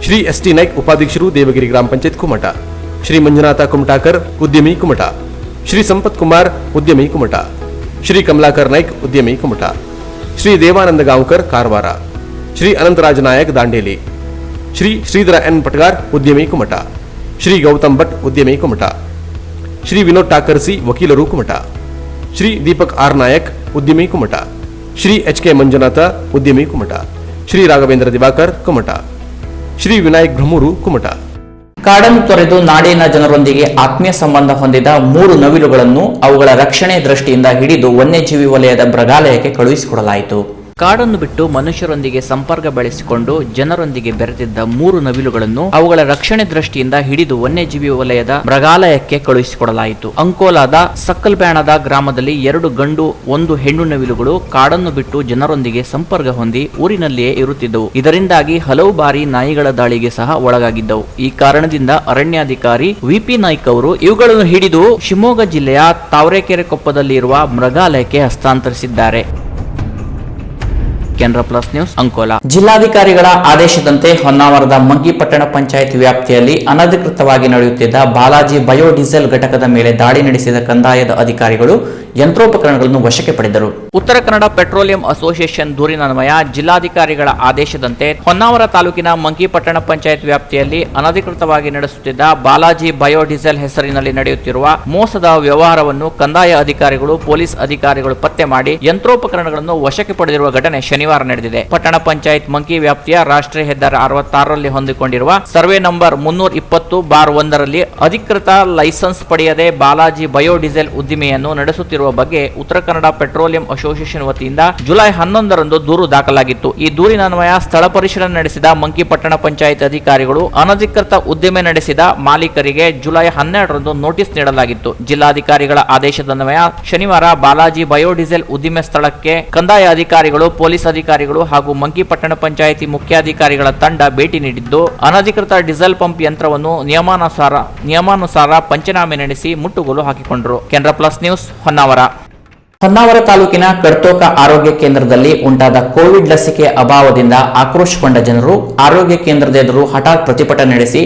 ಶ್ರೀ ಎಸ್.ಟಿ. ನಾಯ್ಕ್, ಉಪಾಧ್ಯಕ್ಷರು, ದೇವಗಿರಿ ಗ್ರಾಮ ಪಂಚಾಯತ್ ಕುಮಟ, ಶ್ರೀ ಮಂಜುನಾಥ ಕುಮಟಾಕರ್, ಉದ್ಯಮಿ ಕುಮಟ, ಶ್ರೀ ಸಂಪತ್ ಕುಮಾರ್, ಉದ್ಯಮಿ ಕುಮಟ, ಶ್ರೀ ಕಮಲಾಕರ್ ನಾಯ್ಕ್, ಉದ್ಯಮಿ ಕುಮಟ, ಶ್ರೀ ದೇವಾನಂದ ಗಾಂವ್ಕರ್, ಕಾರವಾರ, ಶ್ರೀ ಅನಂತರಾಜ ನಾಯಕ್, ದಾಂಡೇಲಿ, ಶ್ರೀ ಶ್ರೀಧರ ಎನ್ ಪಟ್ಗಾರ್, ಉದ್ಯಮಿ ಕುಮಟ, ಶ್ರೀ ಗೌತಮ್ ಭಟ್, ಉದ್ಯಮಿ ಕುಮಟ, ಶ್ರೀ ವಿನೋದ್ ಟಾಕರ್ಸಿ, ವಕೀಲರು ಕುಮಟ, ಶ್ರೀ ದೀಪಕ್ ಆರ್ ನಾಯಕ್, ಉದ್ಯಮಿ ಕುಮಟ, ಶ್ರೀ ಎಚ್.ಕೆ. ಮಂಜುನಾಥ, ಉದ್ಯಮಿ ಕುಮಟ, ಶ್ರೀ ರಾಘವೇಂದ್ರ ದಿವಾಕರ್, ಕುಮಟ, ಶ್ರೀ ವಿನಾಯಕ್ ಬ್ರಹ್ಮೂರು, ಕುಮಟ. ಕಾಡನ್ನು ತೊರೆದು ನಾಡಿನ ಜನರೊಂದಿಗೆ ಆತ್ಮೀಯ ಸಂಬಂಧ ಹೊಂದಿದ 3 ನವಿಲುಗಳನ್ನು ಅವುಗಳ ರಕ್ಷಣೆ ದೃಷ್ಟಿಯಿಂದ ಹಿಡಿದು ವನ್ಯಜೀವಿ ವಲಯದ ಮೃಗಾಲಯಕ್ಕೆ ಕಳುಹಿಸಿಕೊಡಲಾಯಿತು. ಕಾಡನ್ನು ಬಿಟ್ಟು ಮನುಷ್ಯರೊಂದಿಗೆ ಸಂಪರ್ಕ ಬೆಳೆಸಿಕೊಂಡು ಜನರೊಂದಿಗೆ ಬೆರೆತಿದ್ದ 3 ನವಿಲುಗಳನ್ನು ಅವುಗಳ ರಕ್ಷಣೆ ದೃಷ್ಟಿಯಿಂದ ಹಿಡಿದು ವನ್ಯಜೀವಿ ವಲಯದ ಮೃಗಾಲಯಕ್ಕೆ ಕಳುಹಿಸಿಕೊಡಲಾಯಿತು. ಅಂಕೋಲಾದ ಸಕ್ಕಲ್ಬ್ಯಾಣದ ಗ್ರಾಮದಲ್ಲಿ 2 ಗಂಡು 1 ಹೆಣ್ಣು ನವಿಲುಗಳು ಕಾಡನ್ನು ಬಿಟ್ಟು ಜನರೊಂದಿಗೆ ಸಂಪರ್ಕ ಹೊಂದಿ ಊರಿನಲ್ಲಿಯೇ ಇರುತ್ತಿದ್ದವು. ಇದರಿಂದಾಗಿ ಹಲವು ಬಾರಿ ನಾಯಿಗಳ ದಾಳಿಗೆ ಸಹ ಒಳಗಾಗಿದ್ದವು. ಈ ಕಾರಣದಿಂದ ಅರಣ್ಯಾಧಿಕಾರಿ ವಿಪಿ ನಾಯ್ಕ್ ಅವರು ಇವುಗಳನ್ನು ಹಿಡಿದು ಶಿವಮೊಗ್ಗ ಜಿಲ್ಲೆಯ ತಾವರೆಕೆರೆ ಕೊಪ್ಪದಲ್ಲಿ ಇರುವ ಮೃಗಾಲಯಕ್ಕೆ ಹಸ್ತಾಂತರಿಸಿದ್ದಾರೆ. Canara plus news, Ankola. ಜಿಲ್ಲಾಧಿಕಾರಿಗಳ ಆದೇಶದಂತೆ ಹೊನ್ನಾವರದ ಮಂಗಿಪಟ್ಟಣ ಪಂಚಾಯತ್ ವ್ಯಾಪ್ತಿಯಲ್ಲಿ ಅನಧಿಕೃತವಾಗಿ ನಡೆಯುತ್ತಿದ್ದ ಬಾಲಾಜಿ ಬಯೋಡೀಸೆಲ್ ಘಟಕದ ಮೇಲೆ ದಾಳಿ ನಡೆಸಿದ ಕಂದಾಯದ ಅಧಿಕಾರಿಗಳು ಯಂತ್ರೋಪಕರಣಗಳನ್ನು ವಶಕ್ಕೆ ಪಡೆದರು. ಉತ್ತರ ಕನ್ನಡ ಪೆಟ್ರೋಲಿಯಂ ಅಸೋಸಿಯೇಷನ್ ದೂರಿನನ್ವಯ ಜಿಲ್ಲಾಧಿಕಾರಿಗಳ ಆದೇಶದಂತೆ ಹೊನ್ನಾವರ ತಾಲೂಕಿನ ಮಂಗಿಪಟ್ಟಣ ಪಂಚಾಯತ್ ವ್ಯಾಪ್ತಿಯಲ್ಲಿ ಅನಧಿಕೃತವಾಗಿ ನಡೆಸುತ್ತಿದ್ದ ಬಾಲಾಜಿ ಬಯೋಡೀಸೆಲ್ ಹೆಸರಿನಲ್ಲಿ ನಡೆಯುತ್ತಿರುವ ಮೋಸದ ವ್ಯವಹಾರವನ್ನು ಕಂದಾಯ ಅಧಿಕಾರಿಗಳು, ಪೊಲೀಸ್ ಅಧಿಕಾರಿಗಳು ಪತ್ತೆ ಮಾಡಿ ಯಂತ್ರೋಪಕರಣಗಳನ್ನು ವಶಕ್ಕೆ ಪಡೆದಿರುವ ಘಟನೆ ಶನಿವಾರ ನಡೆದಿದೆ. ಪಟ್ಟಣ ಪಂಚಾಯತ್ ಮಂಕಿ ವ್ಯಾಪ್ತಿಯ ರಾಷ್ಟ್ರೀಯ ಹೆದ್ದಾರಿ 66ರಲ್ಲಿ ಹೊಂದಿಕೊಂಡಿರುವ ಸರ್ವೆ ನಂಬರ್ 320/1ರಲ್ಲಿ ಅಧಿಕೃತ ಲೈಸೆನ್ಸ್ ಪಡೆಯದೆ ಬಾಲಾಜಿ ಬಯೋಡೀಸೆಲ್ ಉದ್ದಿಮೆಯನ್ನು ನಡೆಸುತ್ತಿರುವ ಬಗ್ಗೆ ಉತ್ತರ ಕನ್ನಡ ಪೆಟ್ರೋಲಿಯಂ ಅಸೋಸಿಯೇಷನ್ ವತಿಯಿಂದ ಜುಲೈ 11ರಂದು ದೂರು ದಾಖಲಾಗಿತ್ತು. ಈ ದೂರಿನನ್ವಯ ಸ್ಥಳ ಪರಿಶೀಲನೆ ನಡೆಸಿದ ಮಂಕಿಪಟ್ಟಣ ಪಂಚಾಯತ್ ಅಧಿಕಾರಿಗಳು ಅನಧಿಕೃತ ಉದ್ದಿಮೆ ನಡೆಸಿದ ಮಾಲೀಕರಿಗೆ ಜುಲೈ 12ರಂದು ನೋಟಿಸ್ ನೀಡಲಾಗಿತ್ತು. ಜಿಲ್ಲಾಧಿಕಾರಿಗಳ ಆದೇಶದನ್ವಯ ಶನಿವಾರ ಬಾಲಾಜಿ ಬಯೋಡೀಸೆಲ್ ಉದ್ದಿಮೆ ಸ್ಥಳಕ್ಕೆ ಕಂದಾಯ ಅಧಿಕಾರಿಗಳು, ಪೊಲೀಸ್ ಅಧಿಕಾರಿಗಳು ಹಾಗೂ ಮಂಕಿಪಟ್ಟಣ ಪಂಚಾಯಿತಿ ಮುಖ್ಯಾಧಿಕಾರಿಗಳ ತಂಡ ಭೇಟಿ ನೀಡಿದ್ದು ಅನಧಿಕೃತ ಡೀಸೆಲ್ ಪಂಪ್ ಯಂತ್ರವನ್ನು ನಿಯಮಾನುಸಾರ ಪಂಚನಾಮೆ ನಡೆಸಿ ಮುಟ್ಟುಗೋಲು ಹಾಕಿಕೊಂಡರು. Canara plus news, Honnavar. ಹೊನ್ನಾವರ ತಾಲೂಕಿನ ಕಡ್ತೋಕ ಆರೋಗ್ಯ ಕೇಂದ್ರದಲ್ಲಿ ಉಂಟಾದ ಕೋವಿಡ್ ಲಸಿಕೆ ಅಭಾವದಿಂದ ಆಕ್ರೋಶಗೊಂಡ ಜನರು ಆರೋಗ್ಯ ಕೇಂದ್ರದ ಎದುರು ಹಠಾತ್ ಪ್ರತಿಭಟನೆ ನಡೆಸಿ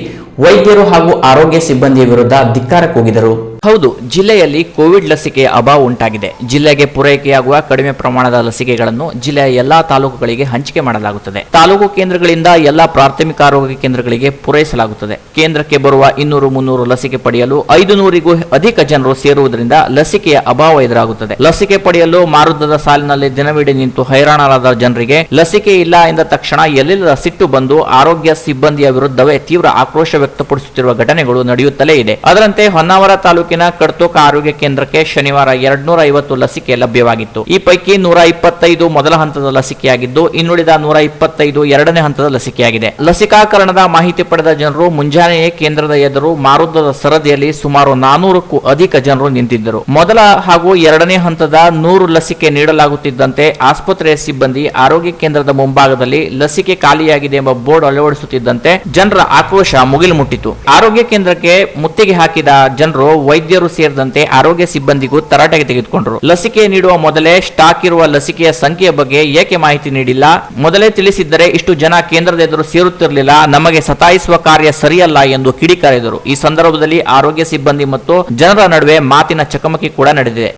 ವೈದ್ಯರು ಹಾಗೂ ಆರೋಗ್ಯ ಸಿಬ್ಬಂದಿಯ ವಿರುದ್ಧ ಧಿಕ್ಕಾರ ಕೂಗಿದರು. ಹೌದು, ಜಿಲ್ಲೆಯಲ್ಲಿ ಕೋವಿಡ್ ಲಸಿಕೆಯ ಅಭಾವ ಉಂಟಾಗಿದೆ. ಜಿಲ್ಲೆಗೆ ಪೂರೈಕೆಯಾಗುವ ಕಡಿಮೆ ಪ್ರಮಾಣದ ಲಸಿಕೆಗಳನ್ನು ಜಿಲ್ಲೆಯ ಎಲ್ಲಾ ತಾಲೂಕುಗಳಿಗೆ ಹಂಚಿಕೆ ಮಾಡಲಾಗುತ್ತದೆ. ತಾಲೂಕು ಕೇಂದ್ರಗಳಿಂದ ಎಲ್ಲಾ ಪ್ರಾಥಮಿಕ ಆರೋಗ್ಯ ಕೇಂದ್ರಗಳಿಗೆ ಪೂರೈಸಲಾಗುತ್ತದೆ. ಕೇಂದ್ರಕ್ಕೆ ಬರುವ 200-300 ಲಸಿಕೆ ಪಡೆಯಲು 500ಗೂ ಅಧಿಕ ಜನರು ಸೇರುವುದರಿಂದ ಲಸಿಕೆಯ ಅಭಾವ ಎದುರಾಗುತ್ತದೆ. ಲಸಿಕೆ ಪಡೆಯಲು ಮಾರುದ್ದದ ಸಾಲಿನಲ್ಲಿ ದಿನವಿಡೀ ನಿಂತು ಹೈರಾಣರಾದ ಜನರಿಗೆ ಲಸಿಕೆ ಇಲ್ಲ ಎಂದ ತಕ್ಷಣ ಎಲ್ಲಿಲ್ಲದ ಸಿಟ್ಟು ಬಂದು ಆರೋಗ್ಯ ಸಿಬ್ಬಂದಿಯ ವಿರುದ್ಧವೇ ತೀವ್ರ ಆಕ್ರೋಶ ವ್ಯಕ್ತಪಡಿಸುತ್ತಿರುವ ಘಟನೆಗಳು ನಡೆಯುತ್ತಲೇ ಇದೆ. ಅದರಂತೆ ಹೊನ್ನಾವರ ತಾಲೂಕಿನ ತಾಲೂಕಿನ ಕಡ್ತೋಕ ಆರೋಗ್ಯ ಕೇಂದ್ರಕ್ಕೆ ಶನಿವಾರ 250 ಲಸಿಕೆ ಲಭ್ಯವಾಗಿತ್ತು. ಈ ಪೈಕಿ 125 ಮೊದಲ ಹಂತದ ಲಸಿಕೆಯಾಗಿದ್ದು, ಇನ್ನುಳಿದ 125 ಎರಡನೇ ಹಂತದ ಲಸಿಕೆಯಾಗಿದೆ. ಲಸಿಕಾಕರಣದ ಮಾಹಿತಿ ಪಡೆದ ಜನರು ಮುಂಜಾನೆಯೇ ಕೇಂದ್ರದ ಎದುರು ಮಾರುದ್ದದ ಸರದಿಯಲ್ಲಿ ಸುಮಾರು 400ಕ್ಕೂ ಅಧಿಕ ಜನರು ನಿಂತಿದ್ದರು. ಮೊದಲ ಹಾಗೂ ಎರಡನೇ ಹಂತದ 100 ಲಸಿಕೆ ನೀಡಲಾಗುತ್ತಿದ್ದಂತೆ ಆಸ್ಪತ್ರೆಯ ಸಿಬ್ಬಂದಿ ಆರೋಗ್ಯ ಕೇಂದ್ರದ ಮುಂಭಾಗದಲ್ಲಿ ಲಸಿಕೆ ಖಾಲಿಯಾಗಿದೆ ಎಂಬ ಬೋರ್ಡ್ ಅಳವಡಿಸುತ್ತಿದ್ದಂತೆ ಜನರ ಆಕ್ರೋಶ ಮುಗಿಲು ಮುಟ್ಟಿತು. ಆರೋಗ್ಯ ಕೇಂದ್ರಕ್ಕೆ ಮುತ್ತಿಗೆ ಹಾಕಿದ ಜನರು ವೈದ್ಯರು ಸೇರಿದಂತೆ ಆರೋಗ್ಯ ಸಿಬ್ಬಂದಿಗೂ ತರಾಟೆಗೆ ತೆಗೆದುಕೊಂಡರು. ಲಸಿಕೆ ನೀಡುವ ಮೊದಲೇ ಸ್ಟಾಕ್ ಇರುವ ಲಸಿಕೆಯ ಸಂಖ್ಯೆಯ ಬಗ್ಗೆ ಏಕೆ ಮಾಹಿತಿ ನೀಡಿಲ್ಲ? ಮೊದಲೇ ತಿಳಿಸಿದ್ದರೆ ಇಷ್ಟು ಜನ ಕೇಂದ್ರದ ಎದುರು ಸೇರುತ್ತಿರಲಿಲ್ಲ. ನಮಗೆ ಸತಾಯಿಸುವ ಕಾರ್ಯ ಸರಿಯಲ್ಲ ಎಂದು ಕಿಡಿಕಾರಿದರು. ಈ ಸಂದರ್ಭದಲ್ಲಿ ಆರೋಗ್ಯ ಸಿಬ್ಬಂದಿ ಮತ್ತು ಜನರ ನಡುವೆ ಮಾತಿನ ಚಕಮಕಿ ಕೂಡ ನಡೆದಿದೆ.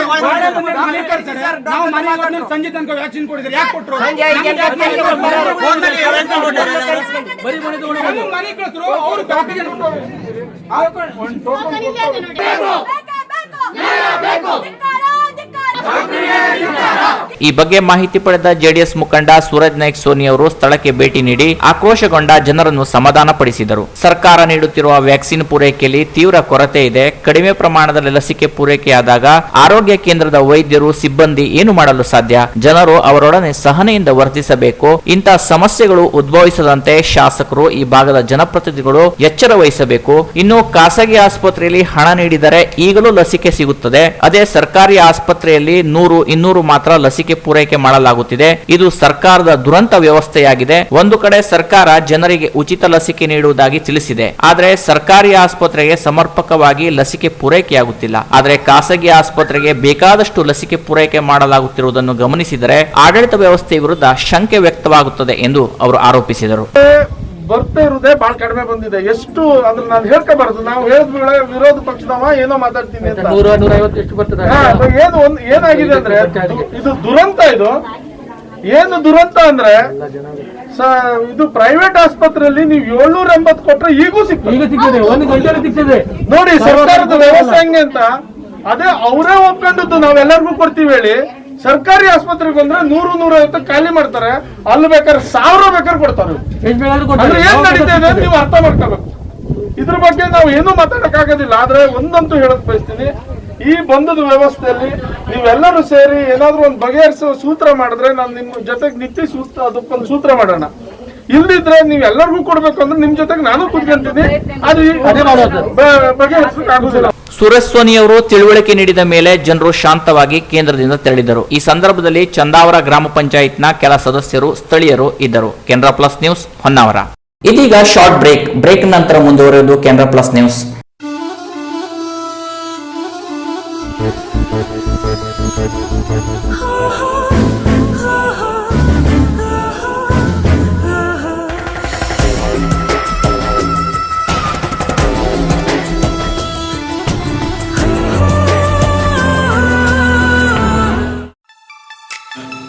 ಸಂಜೆ ತನಕ ವ್ಯಾಕ್ಸಿನ್ ಕೊಡಿದ್ರೆ ಯಾಕೆ ಕೊಟ್ಟರು? ಮನೆ ಕಳಿಸಿದ್ರು ಅವರು ಈ ಬಗ್ಗೆ ಮಾಹಿತಿ ಪಡೆದ ಜೆಡಿಎಸ್ ಮುಖಂಡ ಸೂರಜ್ ನಾಯ್ಕ್ ಸೋನಿ ಅವರು ಸ್ಥಳಕ್ಕೆ ಭೇಟಿ ನೀಡಿ ಆಕ್ರೋಶಗೊಂಡ ಜನರನ್ನು ಸಮಾಧಾನ ಪಡಿಸಿದರು. ಸರ್ಕಾರ ನೀಡುತ್ತಿರುವ ವ್ಯಾಕ್ಸಿನ್ ಪೂರೈಕೆಯಲ್ಲಿ ತೀವ್ರ ಕೊರತೆ ಇದೆ. ಕಡಿಮೆ ಪ್ರಮಾಣದಲ್ಲಿ ಲಸಿಕೆ ಪೂರೈಕೆಯಾದಾಗ ಆರೋಗ್ಯ ಕೇಂದ್ರದ ವೈದ್ಯರು ಸಿಬ್ಬಂದಿ ಏನು ಮಾಡಲು ಸಾಧ್ಯ? ಜನರು ಅವರೊಡನೆ ಸಹನೆಯಿಂದ ವರ್ತಿಸಬೇಕು. ಇಂತಹ ಸಮಸ್ಯೆಗಳು ಉದ್ಭವಿಸದಂತೆ ಶಾಸಕರು, ಈ ಭಾಗದ ಜನಪ್ರತಿನಿಧಿಗಳು ಎಚ್ಚರ ವಹಿಸಬೇಕು. ಇನ್ನು ಖಾಸಗಿ ಆಸ್ಪತ್ರೆಯಲ್ಲಿ ಹಣ ನೀಡಿದರೆ ಈಗಲೂ ಲಸಿಕೆ ಸಿಗುತ್ತದೆ. ಅದೇ ಸರ್ಕಾರಿ ಆಸ್ಪತ್ರೆಯಲ್ಲಿ 100-200 ಮಾತ್ರ ಲಸಿಕೆ ಪೂರೈಕೆ ಮಾಡಲಾಗುತ್ತಿದೆ. ಇದು ಸರ್ಕಾರದ ದುರಂತ ವ್ಯವಸ್ಥೆಯಾಗಿದೆ. ಒಂದು ಕಡೆ ಸರ್ಕಾರ ಜನರಿಗೆ ಉಚಿತ ಲಸಿಕೆ ನೀಡುವುದಾಗಿ ತಿಳಿಸಿದೆ, ಆದರೆ ಸರ್ಕಾರಿ ಆಸ್ಪತ್ರೆಗೆ ಸಮರ್ಪಕವಾಗಿ ಲಸಿಕೆ ಪೂರೈಕೆಯಾಗುತ್ತಿಲ್ಲ. ಆದರೆ ಖಾಸಗಿ ಆಸ್ಪತ್ರೆಗೆ ಬೇಕಾದಷ್ಟು ಲಸಿಕೆ ಪೂರೈಕೆ ಮಾಡಲಾಗುತ್ತಿರುವುದನ್ನು ಗಮನಿಸಿದರೆ ಆಡಳಿತ ವ್ಯವಸ್ಥೆ ವಿರುದ್ಧ ಶಂಕೆ ವ್ಯಕ್ತವಾಗುತ್ತದೆ ಎಂದು ಅವರು ಆರೋಪಿಸಿದರು. ಬರ್ತಾ ಇರುವುದೇ ಬಹಳ ಕಡಿಮೆ ಬಂದಿದೆ. ಎಷ್ಟು ಅದ್ರ ನಾನು ಹೇಳ್ಕೋಬಾರದು. ನಾವು ಹೇಳಿದ ವಿರೋಧ ಪಕ್ಷದವ ಏನೋ ಮಾತಾಡ್ತೀನಿ ಅಂತ. 150 ಬರ್ತದೆ. ಏನು ಏನಾಗಿದೆ ಅಂದ್ರೆ ಇದು ದುರಂತ. ಇದು ಏನು ದುರಂತ ಅಂದ್ರೆ ಇದು ಪ್ರೈವೇಟ್ ಆಸ್ಪತ್ರೆಯಲ್ಲಿ ನೀವು 780 ಕೊಟ್ರೆ ಈಗೂ ಸಿಗ್ತದೆ. ನೋಡಿ ಸರ್ಕಾರದ ವ್ಯವಸ್ಥೆ ಹೆಂಗೆ ಅಂತ. ಅದೇ ಅವರೇ ಒಪ್ಕೊಂಡದ್ದು ನಾವೆಲ್ಲರಿಗೂ ಕೊಡ್ತೀವಿ ಹೇಳಿ. ಸರ್ಕಾರಿ ಆಸ್ಪತ್ರೆಗೆ ಬಂದ್ರೆ 100-150 ಖಾಲಿ ಮಾಡ್ತಾರೆ. ಅಲ್ಲಿ ಬೇಕಾದ್ರೆ 1000 ಬೇಕಾದ್ರೆ ಕೊಡ್ತಾರೆ. ಅಂದ್ರೆ ಏನ್ ನಡೀತಾ ಇದೆ ನೀವು ಅರ್ಥ ಮಾಡ್ಕೋಬೇಕು. ಇದ್ರ ಬಗ್ಗೆ ನಾವು ಏನೂ ಮಾತಾಡಕ್ ಆಗೋದಿಲ್ಲ. ಆದ್ರೆ ಒಂದಂತೂ ಹೇಳಕ್ ಬಯಸ್ತೀನಿ, ಈ ಬಂಧದ ವ್ಯವಸ್ಥೆಯಲ್ಲಿ ನೀವೆಲ್ಲರೂ ಸೇರಿ ಏನಾದ್ರೂ ಒಂದು ಬಗೆಹರಿಸುವ ಸೂತ್ರ ಮಾಡಿದ್ರೆ ನಾನು ನಿಮ್ಮ ಜೊತೆಗೆ ನಿತ್ಯ ಸೂತ್ರ ಅದಕ್ಕೊಂದು ಸೂತ್ರ ಮಾಡೋಣ. ಇಲ್ದಿದ್ರೆ ನೀವ್ ಎಲ್ಲರಿಗೂ ಕೊಡ್ಬೇಕು ಅಂದ್ರೆ ನಿಮ್ ಜೊತೆಗೆ ನಾನು ಕುತ್ಕೊಂತೀನಿ. ಅದು ಬಗೆಹರಿಸಕ್ ಆಗುದಿಲ್ಲ. ಸೂರಜ್ ಸೋನಿ ಅವರು ತಿಳುವಳಿಕೆ ನೀಡಿದ ಮೇಲೆ ಜನರು ಶಾಂತವಾಗಿ ಕೇಂದ್ರದಿಂದ ತೆರಳಿದರು. ಈ ಸಂದರ್ಭದಲ್ಲಿ ಚಂದಾವರ ಗ್ರಾಮ ಪಂಚಾಯತ್ನ ಕೆಲ ಸದಸ್ಯರು, ಸ್ಥಳೀಯರು ಇದ್ದರು. Canara plus news, Honnavar. ಇದೀಗ ಶಾರ್ಟ್ ಬ್ರೇಕ್ ನಂತರ ಮುಂದುವರೆಯುವುದು Canara plus news.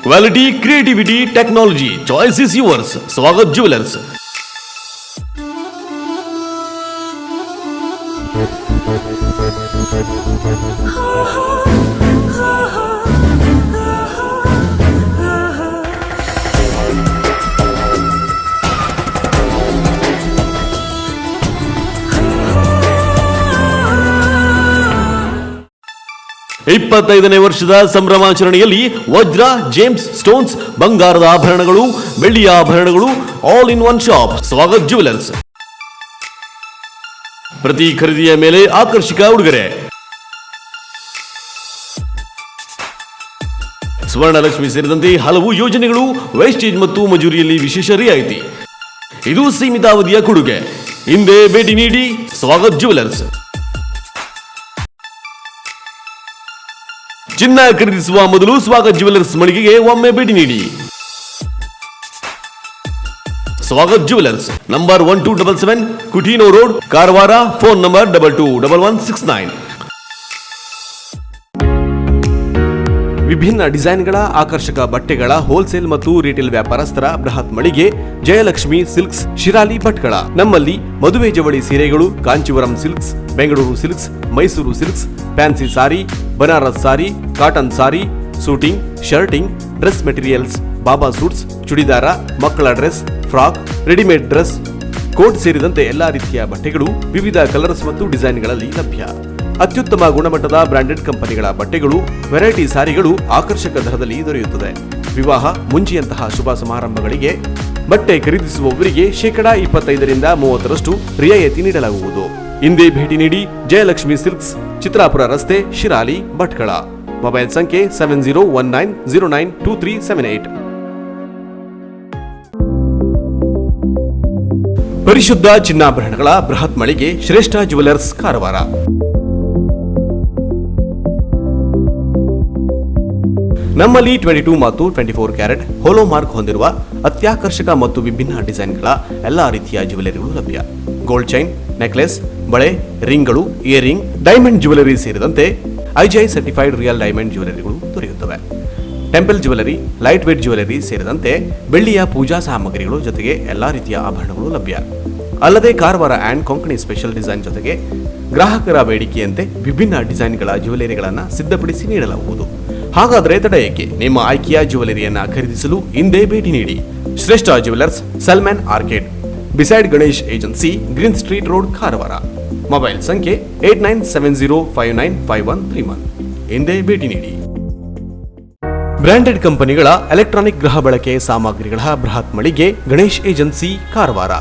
Quality, creativity, technology. Choice is yours. Swagat Jewelers. ಇಪ್ಪತ್ತೈದನೇ ವರ್ಷದ ಸಂಭ್ರಮಾಚರಣೆಯಲ್ಲಿ ವಜ್ರ, ಜೇಮ್ಸ್ ಸ್ಟೋನ್ಸ್, ಬಂಗಾರದ ಆಭರಣಗಳು, ಬೆಳ್ಳಿಯ ಆಭರಣಗಳು, all in one shop. Swagath jewellers. ಪ್ರತಿ ಖರೀದಿಯ ಮೇಲೆ ಆಕರ್ಷಕ ಉಡುಗೊರೆ. ಸ್ವರ್ಣಲಕ್ಷ್ಮಿ ಸೇರಿದಂತೆ ಹಲವು ಯೋಜನೆಗಳು, ವೇಸ್ಟೇಜ್ ಮತ್ತು ಮಜೂರಿಯಲ್ಲಿ ವಿಶೇಷ ರಿಯಾಯಿತಿ. ಇದು ಸೀಮಿತ ಅವಧಿಯ ಕೊಡುಗೆ. ಹಿಂದೆ ಭೇಟಿ ನೀಡಿ. ಸ್ವಾಗತ್ ಜ್ಯುವೆಲರ್ಸ್. ಚಿನ್ನ ಖರೀದಿಸುವ ಮೊದಲು ಸ್ವಾಗತ್ ಜ್ಯುವೆಲರ್ಸ್ ಮಳಿಗೆಗೆ ಒಮ್ಮೆ ಭೇಟಿ ನೀಡಿ. Swagath jewellers, number 1277 Coutinho road, Karwar. Phone number 221169. ವಿಭಿನ್ನ ಡಿಸೈನ್ಗಳ ಆಕರ್ಷಕ ಬಟ್ಟೆಗಳ ಹೋಲ್ಸೇಲ್ ಮತ್ತು ರಿಟೇಲ್ ವ್ಯಾಪಾರಸ್ಥರ ಬೃಹತ್ ಮಳಿಗೆ ಜಯಲಕ್ಷ್ಮಿ ಸಿಲ್ಕ್ಸ್, ಶಿರಾಲಿ ಭಟ್ಕಳ. ನಮ್ಮಲ್ಲಿ ಮದುವೆ ಜವಳಿ ಸೀರೆಗಳು, Kanchivaram silks, Bengaluru silks, Mysuru silks, fancy sari, Banaras sari, cotton sari, suiting, shirting, dress materials, baba suits, churidar, ಮಕ್ಕಳ dress, frock, readymade dress, coat ಸೇರಿದಂತೆ ಎಲ್ಲಾ ರೀತಿಯ ಬಟ್ಟೆಗಳು ವಿವಿಧ ಕಲರ್ಸ್ ಮತ್ತು ಡಿಸೈನ್ಗಳಲ್ಲಿ ಲಭ್ಯ. ಅತ್ಯುತ್ತಮ ಗುಣಮಟ್ಟದ ಬ್ರಾಂಡೆಡ್ ಕಂಪನಿಗಳ ಬಟ್ಟೆಗಳು, ವೆರೈಟಿ ಸಾರಿಗಳು ಆಕರ್ಷಕ ದರದಲ್ಲಿ ದೊರೆಯುತ್ತದೆ. ವಿವಾಹ, ಮುಂಜಿಯಂತಹ ಶುಭ ಸಮಾರಂಭಗಳಿಗೆ ಬಟ್ಟೆ ಖರೀದಿಸುವವರಿಗೆ 25% ರಿಯಾಯಿತಿ ನೀಡಲಾಗುವುದು. ಹಿಂದೆ ಭೇಟಿ ನೀಡಿ ಜಯಲಕ್ಷ್ಮಿ ಸಿಲ್ಕ್ಸ್, ಚಿತ್ರಾಪುರ ರಸ್ತೆ, ಶಿರಾಲಿ, ಭಟ್ಕಳ. ಮೊಬೈಲ್ ಸಂಖ್ಯೆ 7019092378. ಪರಿಶುದ್ಧ ಚಿನ್ನಾಭರಣಗಳ ಬೃಹತ್ ಮಳಿಗೆ ಶ್ರೇಷ್ಠ ಜುವೆಲರ್ಸ್, ಕಾರವಾರ. ನಮ್ಮಲ್ಲಿ 22 ಮತ್ತು 24 ಕ್ಯಾರೆಟ್ ಹೋಲೋ ಮಾರ್ಕ್ ಹೊಂದಿರುವ ಅತ್ಯಾಕರ್ಷಕ ಮತ್ತು ವಿಭಿನ್ನ ಡಿಸೈನ್ಗಳ ಎಲ್ಲಾ ರೀತಿಯ ಜ್ಯುವೆಲರಿಗಳು ಲಭ್ಯ. ಗೋಲ್ಡ್ ಚೈನ್, ನೆಕ್ಲೆಸ್, ಬಳೆ, ರಿಂಗ್ಗಳು, ಇಯರಿಂಗ್, ಡೈಮಂಡ್ ಜ್ಯುವೆಲರಿ ಸೇರಿದಂತೆ IGI ಸರ್ಟಿಫೈಡ್ ರಿಯಲ್ ಡೈಮಂಡ್ ಜ್ಯುವೆಲರಿಗಳು ದೊರೆಯುತ್ತವೆ. Temple jewellery, light weight jewellery ಸೇರಿದಂತೆ ಬೆಳ್ಳಿಯ ಪೂಜಾ ಸಾಮಗ್ರಿಗಳು ಜೊತೆಗೆ ಎಲ್ಲಾ ರೀತಿಯ ಆಭರಣಗಳು ಲಭ್ಯ. ಅಲ್ಲದೆ Karwar and Konkani special design ಜೊತೆಗೆ ಗ್ರಾಹಕರ ಬೇಡಿಕೆಯಂತೆ ವಿಭಿನ್ನ ಡಿಸೈನ್ಗಳ ಜ್ಯುವೆಲರಿಗಳನ್ನು ಸಿದ್ಧಪಡಿಸಿ ನೀಡಲಾಗುವುದು. ಹಾಗಾದರೆ ತಡ ಏಕೆ? ನಿಮ್ಮ ಆಯ್ಕೆಯ ಜ್ಯುವೆಲರಿಯನ್ನ ಖರೀದಿಸಲು ಹಿಂದೆ ಭೇಟಿ ನೀಡಿ. ಶ್ರೇಷ್ಠ jewellers, Salman arcade, beside Ganesh agency, green street road, Karwar. Mobile ಸಂಖ್ಯೆ 8970595131. ಹಿಂದೆ ಭೇಟಿ ನೀಡಿ. ಬ್ರಾಂಡೆಡ್ ಕಂಪನಿಗಳ ಎಲೆಕ್ಟ್ರಾನಿಕ್ ಗೃಹ ಬಳಕೆ ಸಾಮಗ್ರಿಗಳ ಬೃಹತ್ ಮಳಿಗೆ ಗಣೇಶ್ ಏಜೆನ್ಸಿ, ಕಾರವಾರ.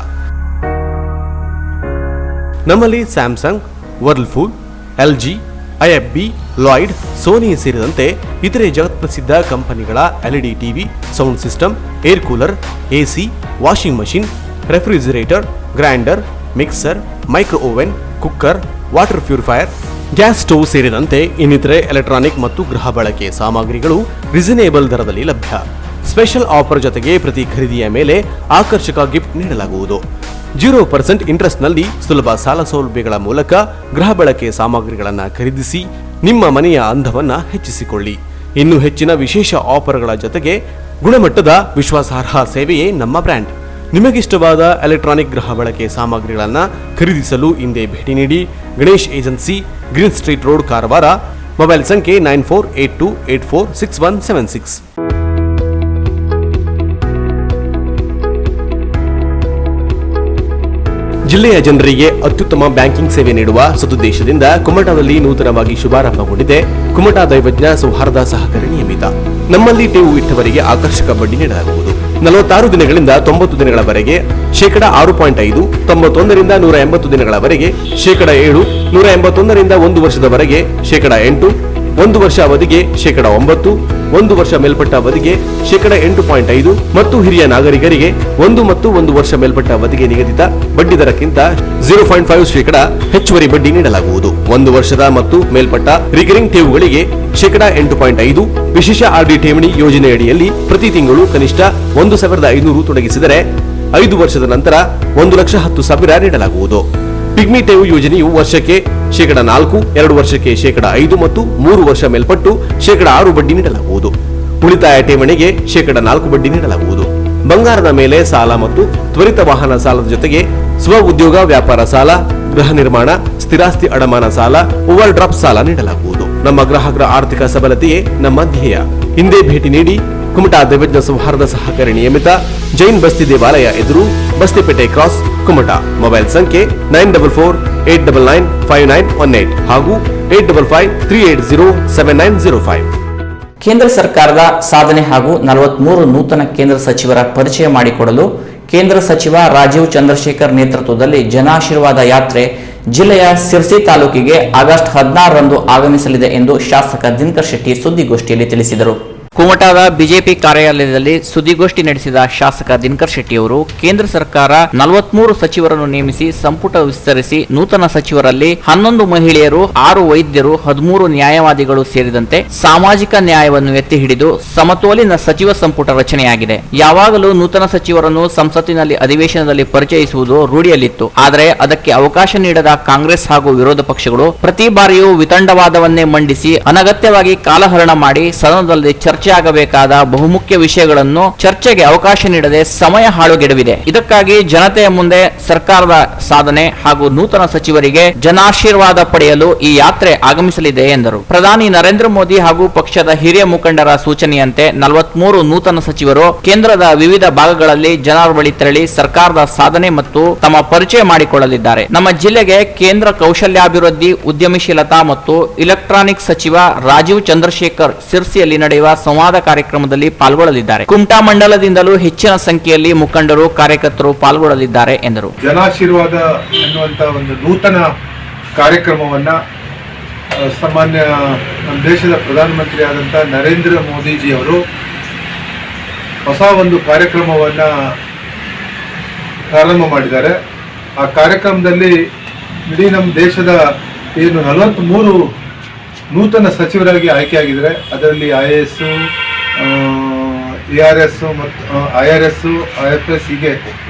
ನಮ್ಮಲ್ಲಿ Samsung, Whirlpool, LG, IFB, Lloyd, Sony ಸೇರಿದಂತೆ ಇತರೆ ಜಗತ್ಪ್ರಸಿದ್ಧ ಕಂಪನಿಗಳ LED TV, sound system, air cooler, AC, washing machine, refrigerator, grinder, mixer, micro oven, cooker, water purifier, gas stove ಸೇರಿದಂತೆ ಇನ್ನಿತರೆ ಎಲೆಕ್ಟ್ರಾನಿಕ್ ಮತ್ತು ಗೃಹ ಬಳಕೆ ಸಾಮಗ್ರಿಗಳು ರೀಸನೇಬಲ್ ದರದಲ್ಲಿ ಲಭ್ಯ. ಸ್ಪೆಷಲ್ ಆಫರ್ ಜೊತೆಗೆ ಪ್ರತಿ ಖರೀದಿಯ ಮೇಲೆ ಆಕರ್ಷಕ ಗಿಫ್ಟ್ ನೀಡಲಾಗುವುದು. 0% ಇಂಟ್ರೆಸ್ಟ್ನಲ್ಲಿ ಸುಲಭ ಸಾಲ ಸೌಲಭ್ಯಗಳ ಮೂಲಕ ಗೃಹ ಬಳಕೆ ಸಾಮಗ್ರಿಗಳನ್ನು ಖರೀದಿಸಿ ನಿಮ್ಮ ಮನೆಯ ಅಂದವನ್ನು ಹೆಚ್ಚಿಸಿಕೊಳ್ಳಿ. ಇನ್ನು ಹೆಚ್ಚಿನ ವಿಶೇಷ ಆಫರ್ಗಳ ಜೊತೆಗೆ ಗುಣಮಟ್ಟದ ವಿಶ್ವಾಸಾರ್ಹ ಸೇವೆಯೇ ನಮ್ಮ ಬ್ರ್ಯಾಂಡ್. ನಿಮಗಿಷ್ಟವಾದ ಎಲೆಕ್ಟ್ರಾನಿಕ್ ಗೃಹ ಬಳಕೆ ಸಾಮಗ್ರಿಗಳನ್ನು ಖರೀದಿಸಲು ಹಿಂದೆ ಭೇಟಿ ನೀಡಿ. Ganesh agency, green street road, Karwar. Mobile ಸಂಖ್ಯೆ 9482846176. ಜಿಲ್ಲೆಯ ಜನರಿಗೆ ಅತ್ಯುತ್ತಮ ಬ್ಯಾಂಕಿಂಗ್ ಸೇವೆ ನೀಡುವ ಸದುದ್ದೇಶದಿಂದ ಕುಮಟಾದಲ್ಲಿ ನೂತನವಾಗಿ ಶುಭಾರಂಭಗೊಂಡಿದೆ ಕುಮಟಾ ದೈವಜ್ಞ ಸೌಹಾರ್ದ ಸಹಕಾರಿ ನಿಯಮಿತ. ನಮ್ಮಲ್ಲಿ ಠೇವು ಇಟ್ಟವರಿಗೆ ಆಕರ್ಷಕ ಬಡ್ಡಿ ನೀಡಲಾಗುವುದು. 46 ದಿನಗಳಿಂದ 90 ದಿನಗಳವರೆಗೆ 6.5%, 91 ರಿಂದ 180 ದಿನಗಳವರೆಗೆ 7%, 181 ರಿಂದ 1 ವರ್ಷದವರೆಗೆ 8%, 1 ವರ್ಷ ಅವಧಿಗೆ 9%, 1 ವರ್ಷ ಮೇಲ್ಪಟ್ಟ ಅವಧಿಗೆ 8.5% ಮತ್ತು ಹಿರಿಯ ನಾಗರಿಕರಿಗೆ 1 ಮತ್ತು 1 ವರ್ಷ ಮೇಲ್ಪಟ್ಟ ಅವಧಿಗೆ ನಿಗದಿತ ಬಡ್ಡಿ ದರಕ್ಕಿಂತ 0.5% ಹೆಚ್ಚುವರಿ ಬಡ್ಡಿ ನೀಡಲಾಗುವುದು. 1 ವರ್ಷದ ಮತ್ತು ಮೇಲ್ಪಟ್ಟ ರಿಕರಿಂಗ್ ಠೇವುಗಳಿಗೆ 8.5%. ವಿಶೇಷ RD ಠೇವಣಿ ಯೋಜನೆಯಡಿಯಲ್ಲಿ ಪ್ರತಿ ತಿಂಗಳು ಕನಿಷ್ಠ 1,500 ತೊಡಗಿಸಿದರೆ 5 ವರ್ಷದ ನಂತರ 1,10,000 ನೀಡಲಾಗುವುದು. ಪಿಗ್ಮಿ ಠೇವು ಯೋಜನೆಯು ವರ್ಷಕ್ಕೆ 4%, 2 ವರ್ಷಕ್ಕೆ 5% ಮತ್ತು 3 ವರ್ಷ ಮೇಲ್ಪಟ್ಟು 6% ಬಡ್ಡಿ ನೀಡಲಾಗುವುದು. ಉಳಿತಾಯ ಠೇವಣಿಗೆ 4% ಬಡ್ಡಿ ನೀಡಲಾಗುವುದು. ಬಂಗಾರದ ಮೇಲೆ ಸಾಲ ಮತ್ತು ತ್ವರಿತ ವಾಹನ ಸಾಲದ ಜೊತೆಗೆ ಸ್ವ ಉದ್ಯೋಗ ವ್ಯಾಪಾರ ಸಾಲ, ಗೃಹ ನಿರ್ಮಾಣ, ಸ್ಥಿರಾಸ್ತಿ ಅಡಮಾನ ಸಾಲ, ಓವರ್ ಡ್ರಾಫ್ಟ್ ಸಾಲ ನೀಡಲಾಗುವುದು. ನಮ್ಮ ಗ್ರಾಹಕರ ಆರ್ಥಿಕ ಸಬಲತೆಯೇ ನಮ್ಮ ಧ್ಯೇಯ. ಹಿಂದೆ ಭೇಟಿ ನೀಡಿ. ಕುಮಟಾ ದೈವಜ್ಞ ಸೌಹಾರ್ದ ಸಹಕಾರಿ ನಿಯಮಿತ, ಜೈನ್ ಬಸ್ತಿ ದೇವಾಲಯ ಎದುರು, ಬಸ್ತಿಪೇಟೆ ಕ್ರಾಸ್, ಕುಮಟಾ. ಮೊಬೈಲ್ ಸಂಖ್ಯೆ 9448995918 ಹಾಗೂ 8553807905. ಕೇಂದ್ರ ಸರ್ಕಾರದ ಸಾಧನೆ ಹಾಗೂ 43 ನೂತನ ಕೇಂದ್ರ ಸಚಿವರ ಪರಿಚಯ ಮಾಡಿಕೊಡಲು ಕೇಂದ್ರ ಸಚಿವ ರಾಜೀವ್ ಚಂದ್ರಶೇಖರ್ ನೇತೃತ್ವದಲ್ಲಿ ಜನಾಶೀರ್ವಾದ ಯಾತ್ರೆ ಜಿಲ್ಲೆಯ ಸಿರ್ಸಿ ತಾಲೂಕಿಗೆ ಆಗಸ್ಟ್ 16ರಂದು ಆಗಮಿಸಲಿದೆ ಎಂದು ಶಾಸಕ ದಿನಕರ್ ಶೆಟ್ಟಿ ಸುದ್ದಿಗೋಷ್ಠಿಯಲ್ಲಿ ತಿಳಿಸಿದರು. ಕುಮಟಾದ ಬಿಜೆಪಿ ಕಾರ್ಯಾಲಯದಲ್ಲಿ ಸುದ್ದಿಗೋಷ್ಠಿ ನಡೆಸಿದ ಶಾಸಕ ದಿನಕರ್ ಶೆಟ್ಟಿ ಅವರು ಕೇಂದ್ರ ಸರ್ಕಾರ 43 ಸಚಿವರನ್ನು ನೇಮಿಸಿ ಸಂಪುಟ ವಿಸ್ತರಿಸಿ ನೂತನ ಸಚಿವರಲ್ಲಿ 11 ಮಹಿಳೆಯರು, 6 ವೈದ್ಯರು, 13 ನ್ಯಾಯವಾದಿಗಳು ಸೇರಿದಂತೆ ಸಾಮಾಜಿಕ ನ್ಯಾಯವನ್ನು ಎತ್ತಿ ಹಿಡಿದು ಸಮತೋಲಿತ ಸಚಿವ ಸಂಪುಟ ರಚನೆಯಾಗಿದೆ. ಯಾವಾಗಲೂ ನೂತನ ಸಚಿವರನ್ನು ಸಂಸತ್ತಿನಲ್ಲಿ ಅಧಿವೇಶನದಲ್ಲಿ ಪರಿಚಯಿಸುವುದು ರೂಢಿಯಲ್ಲಿತ್ತು. ಆದರೆ ಅದಕ್ಕೆ ಅವಕಾಶ ನೀಡದ ಕಾಂಗ್ರೆಸ್ ಹಾಗೂ ವಿರೋಧ ಪಕ್ಷಗಳು ಪ್ರತಿ ಬಾರಿಯೂ ವಿತಂಡವಾದವನ್ನೇ ಮಂಡಿಸಿ ಅನಗತ್ಯವಾಗಿ ಕಾಲಹರಣ ಮಾಡಿ ಸದನದಲ್ಲಿ ಚರ್ಚೆ ಚರ್ಚೆಯಾಗಬೇಕಾದ ಬಹುಮುಖ್ಯ ವಿಷಯಗಳನ್ನು ಚರ್ಚೆಗೆ ಅವಕಾಶ ನೀಡದೆ ಸಮಯ ಹಾಳುಗೆಡವಿದೆ. ಇದಕ್ಕಾಗಿ ಜನತೆಯ ಮುಂದೆ ಸರ್ಕಾರದ ಸಾಧನೆ ಹಾಗೂ ನೂತನ ಸಚಿವರಿಗೆ ಜನಾಶೀರ್ವಾದ ಪಡೆಯಲು ಈ ಯಾತ್ರೆ ಆಗಮಿಸಲಿದೆ ಎಂದರು. ಪ್ರಧಾನಿ ನರೇಂದ್ರ ಮೋದಿ ಹಾಗೂ ಪಕ್ಷದ ಹಿರಿಯ ಮುಖಂಡರ ಸೂಚನೆಯಂತೆ 43 ನೂತನ ಸಚಿವರು ಕೇಂದ್ರದ ವಿವಿಧ ಭಾಗಗಳಲ್ಲಿ ಜನರ ಬಳಿ ತೆರಳಿ ಸರ್ಕಾರದ ಸಾಧನೆ ಮತ್ತು ತಮ್ಮ ಪರಿಚಯ ಮಾಡಿಕೊಳ್ಳಲಿದ್ದಾರೆ. ನಮ್ಮ ಜಿಲ್ಲೆಗೆ ಕೇಂದ್ರ ಕೌಶಲ್ಯಾಭಿವೃದ್ಧಿ, ಉದ್ಯಮಶೀಲತಾ ಮತ್ತು ಇಲೆಕ್ಟ್ರಾನಿಕ್ಸ್ ಸಚಿವ ರಾಜೀವ್ ಚಂದ್ರಶೇಖರ್ ಸಿರ್ಸಿಯಲ್ಲಿ ನಡೆಯುವ ಸಂವಾದ ಕಾರ್ಯಕ್ರಮದಲ್ಲಿ ಪಾಲ್ಗೊಳ್ಳಲಿದ್ದಾರೆ. ಕುಮಟಾ ಮಂಡಲದಿಂದಲೂ ಹೆಚ್ಚಿನ ಸಂಖ್ಯೆಯಲ್ಲಿ ಮುಖಂಡರು, ಕಾರ್ಯಕರ್ತರು ಪಾಲ್ಗೊಳ್ಳಲಿದ್ದಾರೆ ಎಂದರು. ಜನಾಶೀರ್ವಾದ ಎನ್ನುವಂತ ಒಂದು ನೂತನ ಕಾರ್ಯಕ್ರಮವನ್ನ ಸಾಮಾನ್ಯ ನಮ್ಮ ದೇಶದ ಪ್ರಧಾನಮಂತ್ರಿ ಆದಂಥ ನರೇಂದ್ರ ಮೋದಿಜಿ ಅವರು ಹೊಸ ಒಂದು ಕಾರ್ಯಕ್ರಮವನ್ನ ಪ್ರಾರಂಭ ಮಾಡಿದ್ದಾರೆ. ಆ ಕಾರ್ಯಕ್ರಮದಲ್ಲಿ ಇಡೀ ನಮ್ಮ ದೇಶದ ಏನು 43 ನೂತನ ಸಚಿವರಾಗಿ ಆಯ್ಕೆಯಾಗಿದ್ದಾರೆ. ಅದರಲ್ಲಿ IAS, ARS ಮತ್ತು IRS, IFS ಹೀಗೆ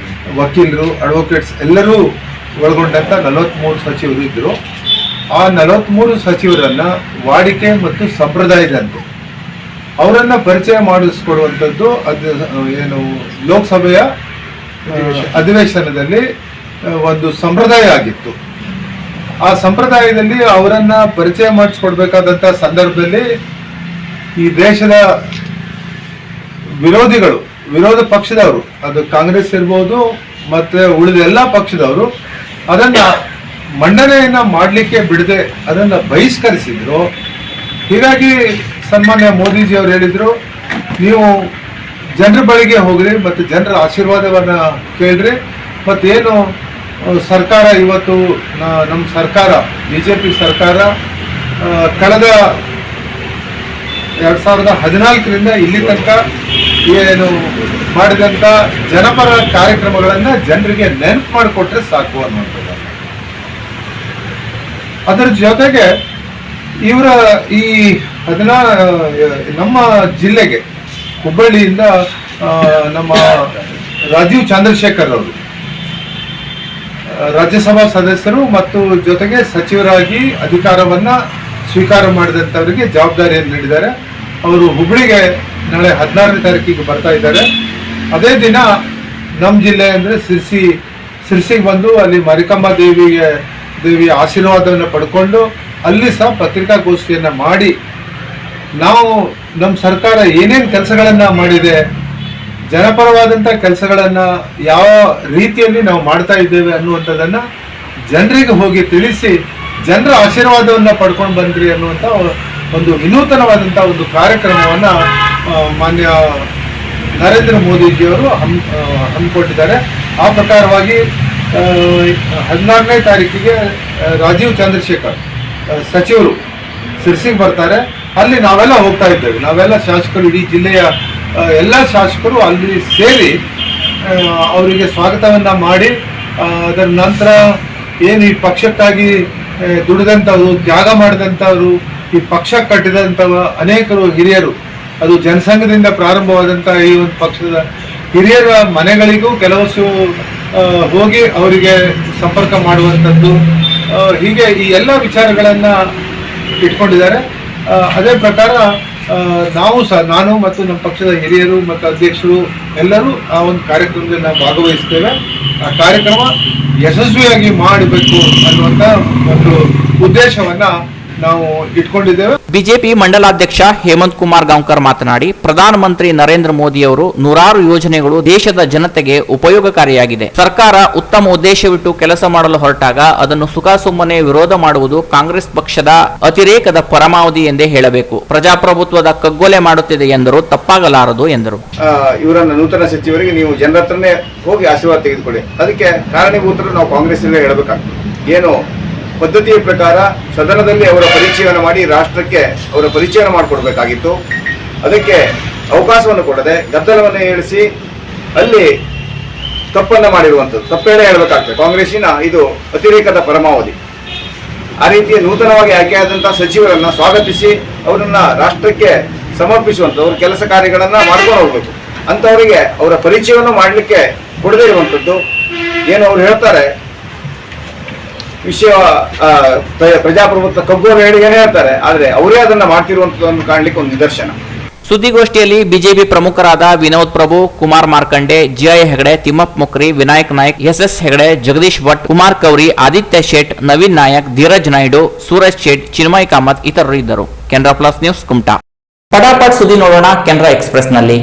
ವಕೀಲರು, ಅಡ್ವೊಕೇಟ್ಸ್ ಎಲ್ಲರೂ ಒಳಗೊಂಡಂತ 43 ಸಚಿವರು ಇದ್ದರು. ಆ 43 ಸಚಿವರನ್ನ ವಾಡಿಕೆ ಮತ್ತು ಸಂಪ್ರದಾಯದಂತೆ ಅವರನ್ನ ಪರಿಚಯ ಮಾಡಿಸ್ಕೊಡುವಂಥದ್ದು ಅದು ಏನು ಲೋಕಸಭೆಯ ಅಧಿವೇಶನದಲ್ಲಿ ಒಂದು ಸಂಪ್ರದಾಯ ಆಗಿತ್ತು. ಆ ಸಂಪ್ರದಾಯದಲ್ಲಿ ಅವರನ್ನ ಪರಿಚಯ ಮಾಡಿಸ್ಕೊಡ್ಬೇಕಾದಂತ ಸಂದರ್ಭದಲ್ಲಿ ಈ ದೇಶದ ವಿರೋಧ ಪಕ್ಷದವರು, ಅದು ಕಾಂಗ್ರೆಸ್ ಇರ್ಬೋದು ಮತ್ತೆ ಉಳಿದ ಎಲ್ಲ ಪಕ್ಷದವರು ಅದನ್ನ ಮಂಡನೆಯನ್ನ ಮಾಡಲಿಕ್ಕೆ ಬಿಡದೆ ಅದನ್ನ ಬಹಿಷ್ಕರಿಸಿದ್ರು. ಹೀಗಾಗಿ ಸನ್ಮಾನ್ಯ ಮೋದಿಜಿ ಅವರು ಹೇಳಿದ್ರು, ನೀವು ಜನರ ಬಳಿಗೆ ಹೋಗ್ರಿ ಮತ್ತು ಜನರ ಆಶೀರ್ವಾದವನ್ನ ಕೇಳ್ರಿ. ಮತ್ತೇನು ಸರ್ಕಾರ ಇವತ್ತು ನಮ್ಮ ಸರ್ಕಾರ BJP ಸರ್ಕಾರ ಕಳೆದ 2014ರಿಂದ ಇಲ್ಲಿ ತನಕ ಏನು ಮಾಡಿದಂತ ಜನಪರ ಕಾರ್ಯಕ್ರಮಗಳನ್ನ ಜನರಿಗೆ ನೆನಪು ಮಾಡಿಕೊಟ್ರೆ ಸಾಕು ಅನ್ನುವಂಥದ್ದು. ಅದರ ಜೊತೆಗೆ ಇವರ ಈ ನಮ್ಮ ಜಿಲ್ಲೆಗೆ ಹುಬ್ಬಳ್ಳಿಯಿಂದ ನಮ್ಮ ರಾಜೀವ್ ಚಂದ್ರಶೇಖರ್ ಅವರು ರಾಜ್ಯಸಭಾ ಸದಸ್ಯರು ಮತ್ತು ಜೊತೆಗೆ ಸಚಿವರಾಗಿ ಅಧಿಕಾರವನ್ನ ಸ್ವೀಕಾರ ಮಾಡಿದಂಥವರಿಗೆ ಜವಾಬ್ದಾರಿಯನ್ನು ನೀಡಿದ್ದಾರೆ. ಅವರು ಹುಬ್ಬಳ್ಳಿಗೆ ನಾಳೆ 16ನೇ ತಾರೀಕಿಗೆ ಬರ್ತಾ ಇದ್ದಾರೆ. ಅದೇ ದಿನ ನಮ್ಮ ಜಿಲ್ಲೆ ಅಂದರೆ ಸಿರ್ಸಿಗೆ ಬಂದು ಅಲ್ಲಿ ಮಾರಿಕಾಂಬಾ ದೇವಿಯ ಆಶೀರ್ವಾದವನ್ನು ಪಡ್ಕೊಂಡು ಅಲ್ಲಿ ಸಹ ಪತ್ರಿಕಾಗೋಷ್ಠಿಯನ್ನು ಮಾಡಿ ನಾವು ನಮ್ಮ ಸರ್ಕಾರ ಏನೇನು ಕೆಲಸಗಳನ್ನು ಮಾಡಿದೆ, ಜನಪರವಾದಂಥ ಕೆಲಸಗಳನ್ನು ಯಾವ ರೀತಿಯಲ್ಲಿ ನಾವು ಮಾಡ್ತಾ ಇದ್ದೇವೆ ಅನ್ನುವಂಥದ್ದನ್ನು ಜನರಿಗೆ ಹೋಗಿ ತಿಳಿಸಿ ಜನರ ಆಶೀರ್ವಾದವನ್ನು ಪಡ್ಕೊಂಡು ಬಂದ್ರಿ ಅನ್ನುವಂಥ ಒಂದು ವಿನೂತನವಾದಂಥ ಒಂದು ಕಾರ್ಯಕ್ರಮವನ್ನು ಮಾನ್ಯ ನರೇಂದ್ರ ಮೋದಿಜಿಯವರು ಹಮ್ಮಿಕೊಂಡಿದ್ದಾರೆ. ಆ ಪ್ರಕಾರವಾಗಿ 16ನೇ ತಾರೀಕಿಗೆ ರಾಜೀವ್ ಚಂದ್ರಶೇಖರ್ ಸಚಿವರು ಸಿರ್ಸಿಗೆ ಬರ್ತಾರೆ. ಅಲ್ಲಿ ನಾವೆಲ್ಲ ಹೋಗ್ತಾ ಇದ್ದೇವೆ. ನಾವೆಲ್ಲ ಶಾಸಕರು, ಇಡೀ ಜಿಲ್ಲೆಯ ಎಲ್ಲ ಶಾಸಕರು ಅಲ್ಲಿ ಸೇರಿ ಅವರಿಗೆ ಸ್ವಾಗತವನ್ನ ಮಾಡಿ ಅದರ ನಂತರ ಏನು ಈ ಪಕ್ಷಕ್ಕಾಗಿ ದುಡಿದಂಥವ್ರು, ತ್ಯಾಗ ಮಾಡಿದಂಥವ್ರು, ಈ ಪಕ್ಷ ಕಟ್ಟಿದಂಥವ ಅನೇಕರು ಹಿರಿಯರು, ಅದು ಜನಸಂಘದಿಂದ ಪ್ರಾರಂಭವಾದಂಥ ಈ ಒಂದು ಪಕ್ಷದ ಹಿರಿಯರ ಮನೆಗಳಿಗೂ ಕೆಲವಷ್ಟು ಹೋಗಿ ಅವರಿಗೆ ಸಂಪರ್ಕ ಮಾಡುವಂಥದ್ದು, ಹೀಗೆ ಈ ಎಲ್ಲ ವಿಚಾರಗಳನ್ನು ಇಟ್ಕೊಂಡಿದ್ದಾರೆ. ಅದೇ ಪ್ರಕಾರ ನಾವು ಸಹ, ನಾನು ಮತ್ತು ನಮ್ಮ ಪಕ್ಷದ ಹಿರಿಯರು ಮತ್ತು ಅಧ್ಯಕ್ಷರು ಎಲ್ಲರೂ ಆ ಒಂದು ಕಾರ್ಯಕ್ರಮದಲ್ಲಿ ನಾವು ಭಾಗವಹಿಸ್ತೇವೆ. ಆ ಕಾರ್ಯಕ್ರಮ ಯಶಸ್ವಿಯಾಗಿ ಮಾಡಬೇಕು ಅನ್ನುವಂಥ ಒಂದು ಉದ್ದೇಶವನ್ನ ನಾವು ಇಟ್ಕೊಂಡಿದ್ದೇವೆ. ಬಿಜೆಪಿ ಮಂಡಲಾಧ್ಯಕ್ಷ ಹೇಮಂತ್ ಕುಮಾರ್ ಗಾಂವ್ಕರ್ ಮಾತನಾಡಿ, ಪ್ರಧಾನಮಂತ್ರಿ ನರೇಂದ್ರ ಮೋದಿ ಅವರು ನೂರಾರು ಯೋಜನೆಗಳು ದೇಶದ ಜನತೆಗೆ ಉಪಯೋಗಕಾರಿಯಾಗಿದೆ. ಸರ್ಕಾರ ಉತ್ತಮ ಉದ್ದೇಶವಿಟ್ಟು ಕೆಲಸ ಮಾಡಲು ಹೊರಟಾಗ ಅದನ್ನು ಸುಖಾಸುಮ್ಮನೆ ವಿರೋಧ ಮಾಡುವುದು ಕಾಂಗ್ರೆಸ್ ಪಕ್ಷದ ಅತಿರೇಕದ ಪರಮಾವಧಿ ಎಂದೇ ಹೇಳಬೇಕು. ಪ್ರಜಾಪ್ರಭುತ್ವದ ಕಗ್ಗೊಲೆ ಮಾಡುತ್ತಿದೆ ಎಂದರು ತಪ್ಪಾಗಲಾರದು ಎಂದರು. ಇವರನ್ನ ನೂತನ ಸಚಿವರಿಗೆ ನೀವು ಜನರ ಹತ್ರನೇ ಹೋಗಿ ಆಶೀರ್ವಾದ ತೆಗೆದುಕೊಳ್ಳಿ. ಅದಕ್ಕೆ ಕಾರಣೀಭೂತರು ನಾವು ಕಾಂಗ್ರೆಸ್ ಅಲ್ಲೇ ಹೇಳಬೇಕಾಗ್ತದೆ. ಏನು ಪದ್ಧತಿಯ ಪ್ರಕಾರ ಸದನದಲ್ಲಿ ಅವರ ಪರಿಚಯವನ್ನು ಮಾಡಿ ರಾಷ್ಟ್ರಕ್ಕೆ ಅವರ ಪರಿಚಯವನ್ನು ಮಾಡಿಕೊಡ್ಬೇಕಾಗಿತ್ತು. ಅದಕ್ಕೆ ಅವಕಾಶವನ್ನು ಕೊಡದೆ ಗದ್ದಲವನ್ನು ಏಳಿಸಿ ಅಲ್ಲಿ ತಪ್ಪನ್ನು ಮಾಡಿರುವಂಥದ್ದು, ತಪ್ಪೇಳೇ ಹೇಳಬೇಕಾಗ್ತದೆ. ಕಾಂಗ್ರೆಸ್ಸಿನ ಇದು ಅತಿರೇಕದ ಪರಮಾವಧಿ. ಆ ರೀತಿಯ ನೂತನವಾಗಿ ಆಯ್ಕೆಯಾದಂಥ ಸಚಿವರನ್ನು ಸ್ವಾಗತಿಸಿ ಅವರನ್ನ ರಾಷ್ಟ್ರಕ್ಕೆ ಸಮರ್ಪಿಸುವಂಥ ಅವ್ರ ಕೆಲಸ ಕಾರ್ಯಗಳನ್ನು ಮಾಡ್ಕೊಂಡು ಹೋಗ್ಬೇಕು. ಅಂಥವರಿಗೆ ಅವರ ಪರಿಚಯವನ್ನು ಮಾಡಲಿಕ್ಕೆ ಕೊಡದೇ ಇರುವಂಥದ್ದು, ಏನು ಅವ್ರು ಹೇಳ್ತಾರೆ ವಿಷಯ ಪ್ರಜಾಪ್ರಭುತ್ವ ಕಗ್ಗೋಲು ಹೇಳಿ ಏನು ಹೇಳ್ತಾರೆ, ಆದರೆ ಅವರೇ ಅದನ್ನು ಮಾಡ್ತಿರುವಂಥದ್ದನ್ನು ಕಾಣಲಿಕ್ಕೆ ಒಂದು ನಿದರ್ಶನ. ಸುದ್ದಿಗೋಷ್ಠಿಯಲ್ಲಿ ಬಿಜೆಪಿ ಪ್ರಮುಖರಾದ ವಿನೋದ್ ಪ್ರಭು, ಕುಮಾರ್ ಮಾರ್ಕಂಡೆ, ಜಿಐ ಹೆಗಡೆ, ತಿಮ್ಮಪ್ಪ ಮುಕ್ರಿ, ವಿನಾಯಕ್ ನಾಯಕ್, ಎಸ್ಎಸ್ ಹೆಗಡೆ, ಜಗದೀಶ್ ಭಟ್, ಕುಮಾರ್ ಕೌರಿ, ಆದಿತ್ಯ ಶೇಟ್, ನವೀನ್ ನಾಯಕ್, ಧೀರಜ್ ನಾಯ್ಡು, ಸೂರಜ್ ಶೇಟ್, ಚಿನ್ಮಯ್ ಕಾಮತ್ ಇತರರು ಇದ್ದರು. Canara plus news Kumta. ಪಟಾಪಟ್ ಸುದ್ದಿ ನೋಡೋಣ ಕೆನರಾ ಎಕ್ಸ್‌ಪ್ರೆಸ್ ನಲ್ಲಿ.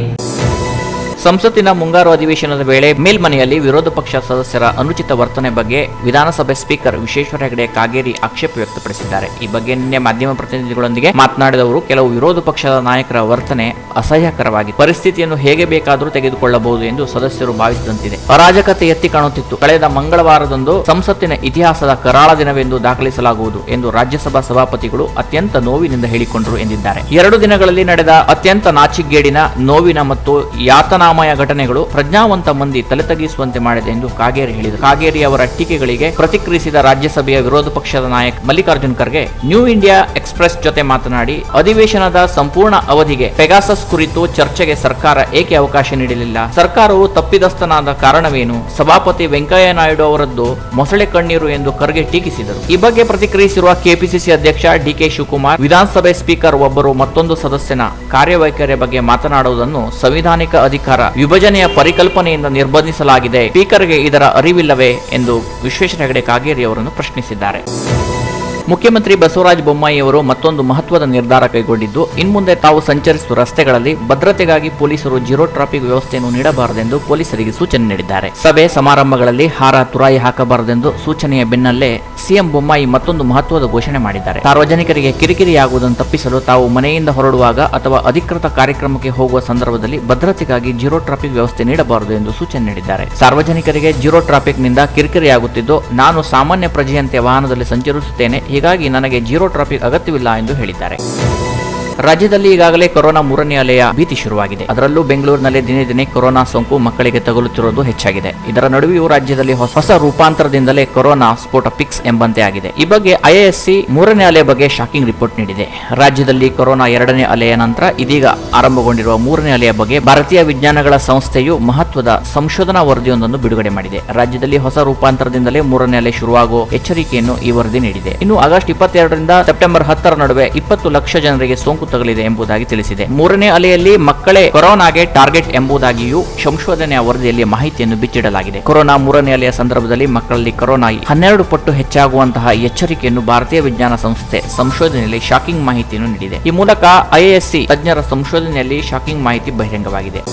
ಸಂಸತ್ತಿನ ಮುಂಗಾರು ಅಧಿವೇಶನದ ವೇಳೆ ಮೇಲ್ಮನೆಯಲ್ಲಿ ವಿರೋಧ ಪಕ್ಷ ಸದಸ್ಯರ ಅನುಚಿತ ವರ್ತನೆ ಬಗ್ಗೆ ವಿಧಾನಸಭೆ ಸ್ಪೀಕರ್ ವಿಶ್ವೇಶ್ವರ ಹೆಗಡೆ ಕಾಗೇರಿ ಆಕ್ಷೇಪ ವ್ಯಕ್ತಪಡಿಸಿದ್ದಾರೆ. ಈ ಬಗ್ಗೆ ನಿನ್ನೆ ಮಾಧ್ಯಮ ಪ್ರತಿನಿಧಿಗಳೊಂದಿಗೆ ಮಾತನಾಡಿದ ಅವರು, ಕೆಲವು ವಿರೋಧ ಪಕ್ಷದ ನಾಯಕರ ವರ್ತನೆ ಅಸಹ್ಯಕರವಾಗಿ ಪರಿಸ್ಥಿತಿಯನ್ನು ಹೇಗೆ ಬೇಕಾದರೂ ತೆಗೆದುಕೊಳ್ಳಬಹುದು ಎಂದು ಸದಸ್ಯರು ಭಾವಿಸಿದಂತಿದೆ. ಅರಾಜಕತೆ ಎತ್ತಿ ಕಾಣುತ್ತಿತ್ತು. ಕಳೆದ ಮಂಗಳವಾರದಂದು ಸಂಸತ್ತಿನ ಇತಿಹಾಸದ ಕರಾಳ ದಿನವೆಂದು ದಾಖಲಿಸಲಾಗುವುದು ಎಂದು ರಾಜ್ಯಸಭಾ ಸಭಾಪತಿಗಳು ಅತ್ಯಂತ ನೋವಿನಿಂದ ಹೇಳಿಕೊಂಡರು ಎಂದಿದ್ದಾರೆ. 2 ದಿನಗಳಲ್ಲಿ ನಡೆದ ಅತ್ಯಂತ ನಾಚಿಗೇಡಿನ, ನೋವಿನ ಮತ್ತು ಯಾತನಾ ಘಟನೆಗಳು ಪ್ರಜ್ಞಾವಂತ ಮಂದಿ ತಲೆ ತಗ್ಗಿಸುವಂತೆ ಮಾಡಿದೆ ಎಂದು ಕಾಗೇರಿ ಹೇಳಿದರು. ಕಾಗೇರಿ ಅವರ ಟೀಕೆಗಳಿಗೆ ಪ್ರತಿಕ್ರಿಯಿಸಿದ ರಾಜ್ಯಸಭೆಯ ವಿರೋಧ ಪಕ್ಷದ ನಾಯಕ Mallikarjun Kharge new India express ಜೊತೆ ಮಾತನಾಡಿ, ಅಧಿವೇಶನದ ಸಂಪೂರ್ಣ ಅವಧಿಗೆ ಪೆಗಾಸಸ್ ಕುರಿತು ಚರ್ಚೆಗೆ ಸರ್ಕಾರ ಏಕೆ ಅವಕಾಶ ನೀಡಲಿಲ್ಲ? ಸರ್ಕಾರವು ತಪ್ಪಿತಸ್ಥನಾದ ಕಾರಣವೇನು? ಸಭಾಪತಿ ವೆಂಕಯ್ಯ ನಾಯ್ಡು ಅವರದ್ದು ಮೊಸಳೆ ಕಣ್ಣೀರು ಎಂದು ಖರ್ಗೆ ಟೀಕಿಸಿದರು. ಈ ಬಗ್ಗೆ ಪ್ರತಿಕ್ರಿಯಿಸಿರುವ ಕೆಪಿಸಿಸಿ ಅಧ್ಯಕ್ಷ ಡಿಕೆ ಶಿವಕುಮಾರ್, ವಿಧಾನಸಭೆ ಸ್ಪೀಕರ್ ಒಬ್ಬರು ಮತ್ತೊಂದು ಸದಸ್ಯನ ಕಾರ್ಯವೈಖರಿಯ ಬಗ್ಗೆ ಮಾತನಾಡುವುದನ್ನು ಸಂವಿಧಾನಿಕ ಅಧಿಕಾರ ವಿಭಜನೆಯ ಪರಿಕಲ್ಪನೆಯಿಂದ ನಿರ್ಬಂಧಿಸಲಾಗಿದೆ. ಸ್ಪೀಕರ್ಗೆ ಇದರ ಅರಿವಿಲ್ಲವೇ ಎಂದು ವಿಶ್ವೇಶ್ವರ ಹೆಗಡೆ ಕಾಗೇರಿ ಅವರನ್ನು ಪ್ರಶ್ನಿಸಿದ್ದಾರೆ. ಮುಖ್ಯಮಂತ್ರಿ ಬಸವರಾಜ ಬೊಮ್ಮಾಯಿ ಅವರು ಮತ್ತೊಂದು ಮಹತ್ವದ ನಿರ್ಧಾರ ಕೈಗೊಂಡಿದ್ದು, ಇನ್ಮುಂದೆ ತಾವು ಸಂಚರಿಸುವ ರಸ್ತೆಗಳಲ್ಲಿ ಭದ್ರತೆಗಾಗಿ ಪೊಲೀಸರು ಜೀರೋ ಟ್ರಾಫಿಕ್ ವ್ಯವಸ್ಥೆಯನ್ನು ನೀಡಬಾರದೆಂದು ಪೊಲೀಸರಿಗೆ ಸೂಚನೆ ನೀಡಿದ್ದಾರೆ. ಸಭೆ ಸಮಾರಂಭಗಳಲ್ಲಿ ಹಾರ ತುರಾಯಿ ಹಾಕಬಾರದೆಂದು ಸೂಚನೆಯ ಬೆನ್ನಲ್ಲೇ ಸಿಎಂ ಬೊಮ್ಮಾಯಿ ಮತ್ತೊಂದು ಮಹತ್ವದ ಘೋಷಣೆ ಮಾಡಿದ್ದಾರೆ. ಸಾರ್ವಜನಿಕರಿಗೆ ಕಿರಿಕಿರಿಯಾಗುವುದನ್ನು ತಪ್ಪಿಸಲು ತಾವು ಮನೆಯಿಂದ ಹೊರಡುವಾಗ ಅಥವಾ ಅಧಿಕೃತ ಕಾರ್ಯಕ್ರಮಕ್ಕೆ ಹೋಗುವ ಸಂದರ್ಭದಲ್ಲಿ ಭದ್ರತೆಗಾಗಿ ಜೀರೋ ಟ್ರಾಫಿಕ್ ವ್ಯವಸ್ಥೆ ನೀಡಬಾರದು ಎಂದು ಸೂಚನೆ ನೀಡಿದ್ದಾರೆ. ಸಾರ್ವಜನಿಕರಿಗೆ ಜೀರೋ ಟ್ರಾಫಿಕ್ನಿಂದ ಕಿರಿಕಿರಿಯಾಗುತ್ತಿದ್ದು, ನಾನು ಸಾಮಾನ್ಯ ಪ್ರಜೆಯಂತೆ ವಾಹನದಲ್ಲಿ ಸಂಚರಿಸುತ್ತೇನೆ, ಹೀಗಾಗಿ ನನಗೆ ಜೀರೋ ಟ್ರಾಫಿಕ್ ಅಗತ್ಯವಿಲ್ಲ ಎಂದು ಹೇಳಿದ್ದಾರೆ. ರಾಜ್ಯದಲ್ಲಿ ಈಗಾಗಲೇ ಕೊರೋನಾ 3ನೇ ಅಲೆಯ ಭೀತಿ ಶುರುವಾಗಿದೆ. ಅದರಲ್ಲೂ ಬೆಂಗಳೂರಿನಲ್ಲಿ ದಿನೇ ದಿನೇ ಕೊರೋನಾ ಸೋಂಕು ಮಕ್ಕಳಿಗೆ ತಗುಲುತ್ತಿರುವುದು ಹೆಚ್ಚಾಗಿದೆ. ಇದರ ನಡುವೆಯೂ ರಾಜ್ಯದಲ್ಲಿ ಹೊಸ ರೂಪಾಂತರದಿಂದಲೇ ಕೊರೋನಾ ಸ್ಫೋಟ ಪಿಕ್ಸ್ ಎಂಬಂತೆ ಆಗಿದೆ. ಈ ಬಗ್ಗೆ ಐಎಎಸ್ಸಿ 3ನೇ ಅಲೆ ಬಗ್ಗೆ ಶಾಕಿಂಗ್ ರಿಪೋರ್ಟ್ ನೀಡಿದೆ. ರಾಜ್ಯದಲ್ಲಿ ಕೊರೋನಾ 2ನೇ ಅಲೆಯ ನಂತರ ಇದೀಗ ಆರಂಭಗೊಂಡಿರುವ 3ನೇ ಅಲೆಯ ಬಗ್ಗೆ ಭಾರತೀಯ ವಿಜ್ಞಾನಗಳ ಸಂಸ್ಥೆಯು ಮಹತ್ವದ ಸಂಶೋಧನಾ ವರದಿಯೊಂದನ್ನು ಬಿಡುಗಡೆ ಮಾಡಿದೆ. ರಾಜ್ಯದಲ್ಲಿ ಹೊಸ ರೂಪಾಂತರದಿಂದಲೇ 3ನೇ ಅಲೆ ಶುರುವಾಗುವ ಎಚ್ಚರಿಕೆಯನ್ನು ಈ ವರದಿ ನೀಡಿದೆ. ಇನ್ನು ಆಗಸ್ಟ್ 22ರಿಂದ ಸೆಪ್ಟೆಂಬರ್ 10ರ ನಡುವೆ 20 ಲಕ್ಷ ಜನರಿಗೆ ಸೋಂಕು ತಗಲಿದೆ ಎಂಬುದಾಗಿ ತಿಳಿಸಿದೆ. 3ನೇ ಅಲೆಯಲ್ಲಿ ಮಕ್ಕಳೇ ಕೊರೋನಾಗೆ ಟಾರ್ಗೆಟ್ ಎಂಬುದಾಗಿಯೂ ಸಂಶೋಧನೆಯ ವರದಿಯಲ್ಲಿ ಮಾಹಿತಿಯನ್ನು ಬಿಚ್ಚಿಡಲಾಗಿದೆ. ಕೊರೋನಾ 3ನೇ ಅಲೆಯ ಸಂದರ್ಭದಲ್ಲಿ ಮಕ್ಕಳಲ್ಲಿ ಕೊರೋನಾ 12 ಪಟ್ಟು ಹೆಚ್ಚಾಗುವಂತಹ ಎಚ್ಚರಿಕೆಯನ್ನು ಭಾರತೀಯ ವಿಜ್ಞಾನ ಸಂಸ್ಥೆ ಸಂಶೋಧನೆಯಲ್ಲಿ ಶಾಕಿಂಗ್ ಮಾಹಿತಿಯನ್ನು ನೀಡಿದೆ. ಈ ಮೂಲಕ ಐಎಎಸ್ಸಿ ತಜ್ಞರ ಸಂಶೋಧನೆಯಲ್ಲಿ ಶಾಕಿಂಗ್ ಮಾಹಿತಿ ಬಹಿರಂಗವಾಗಿದೆ.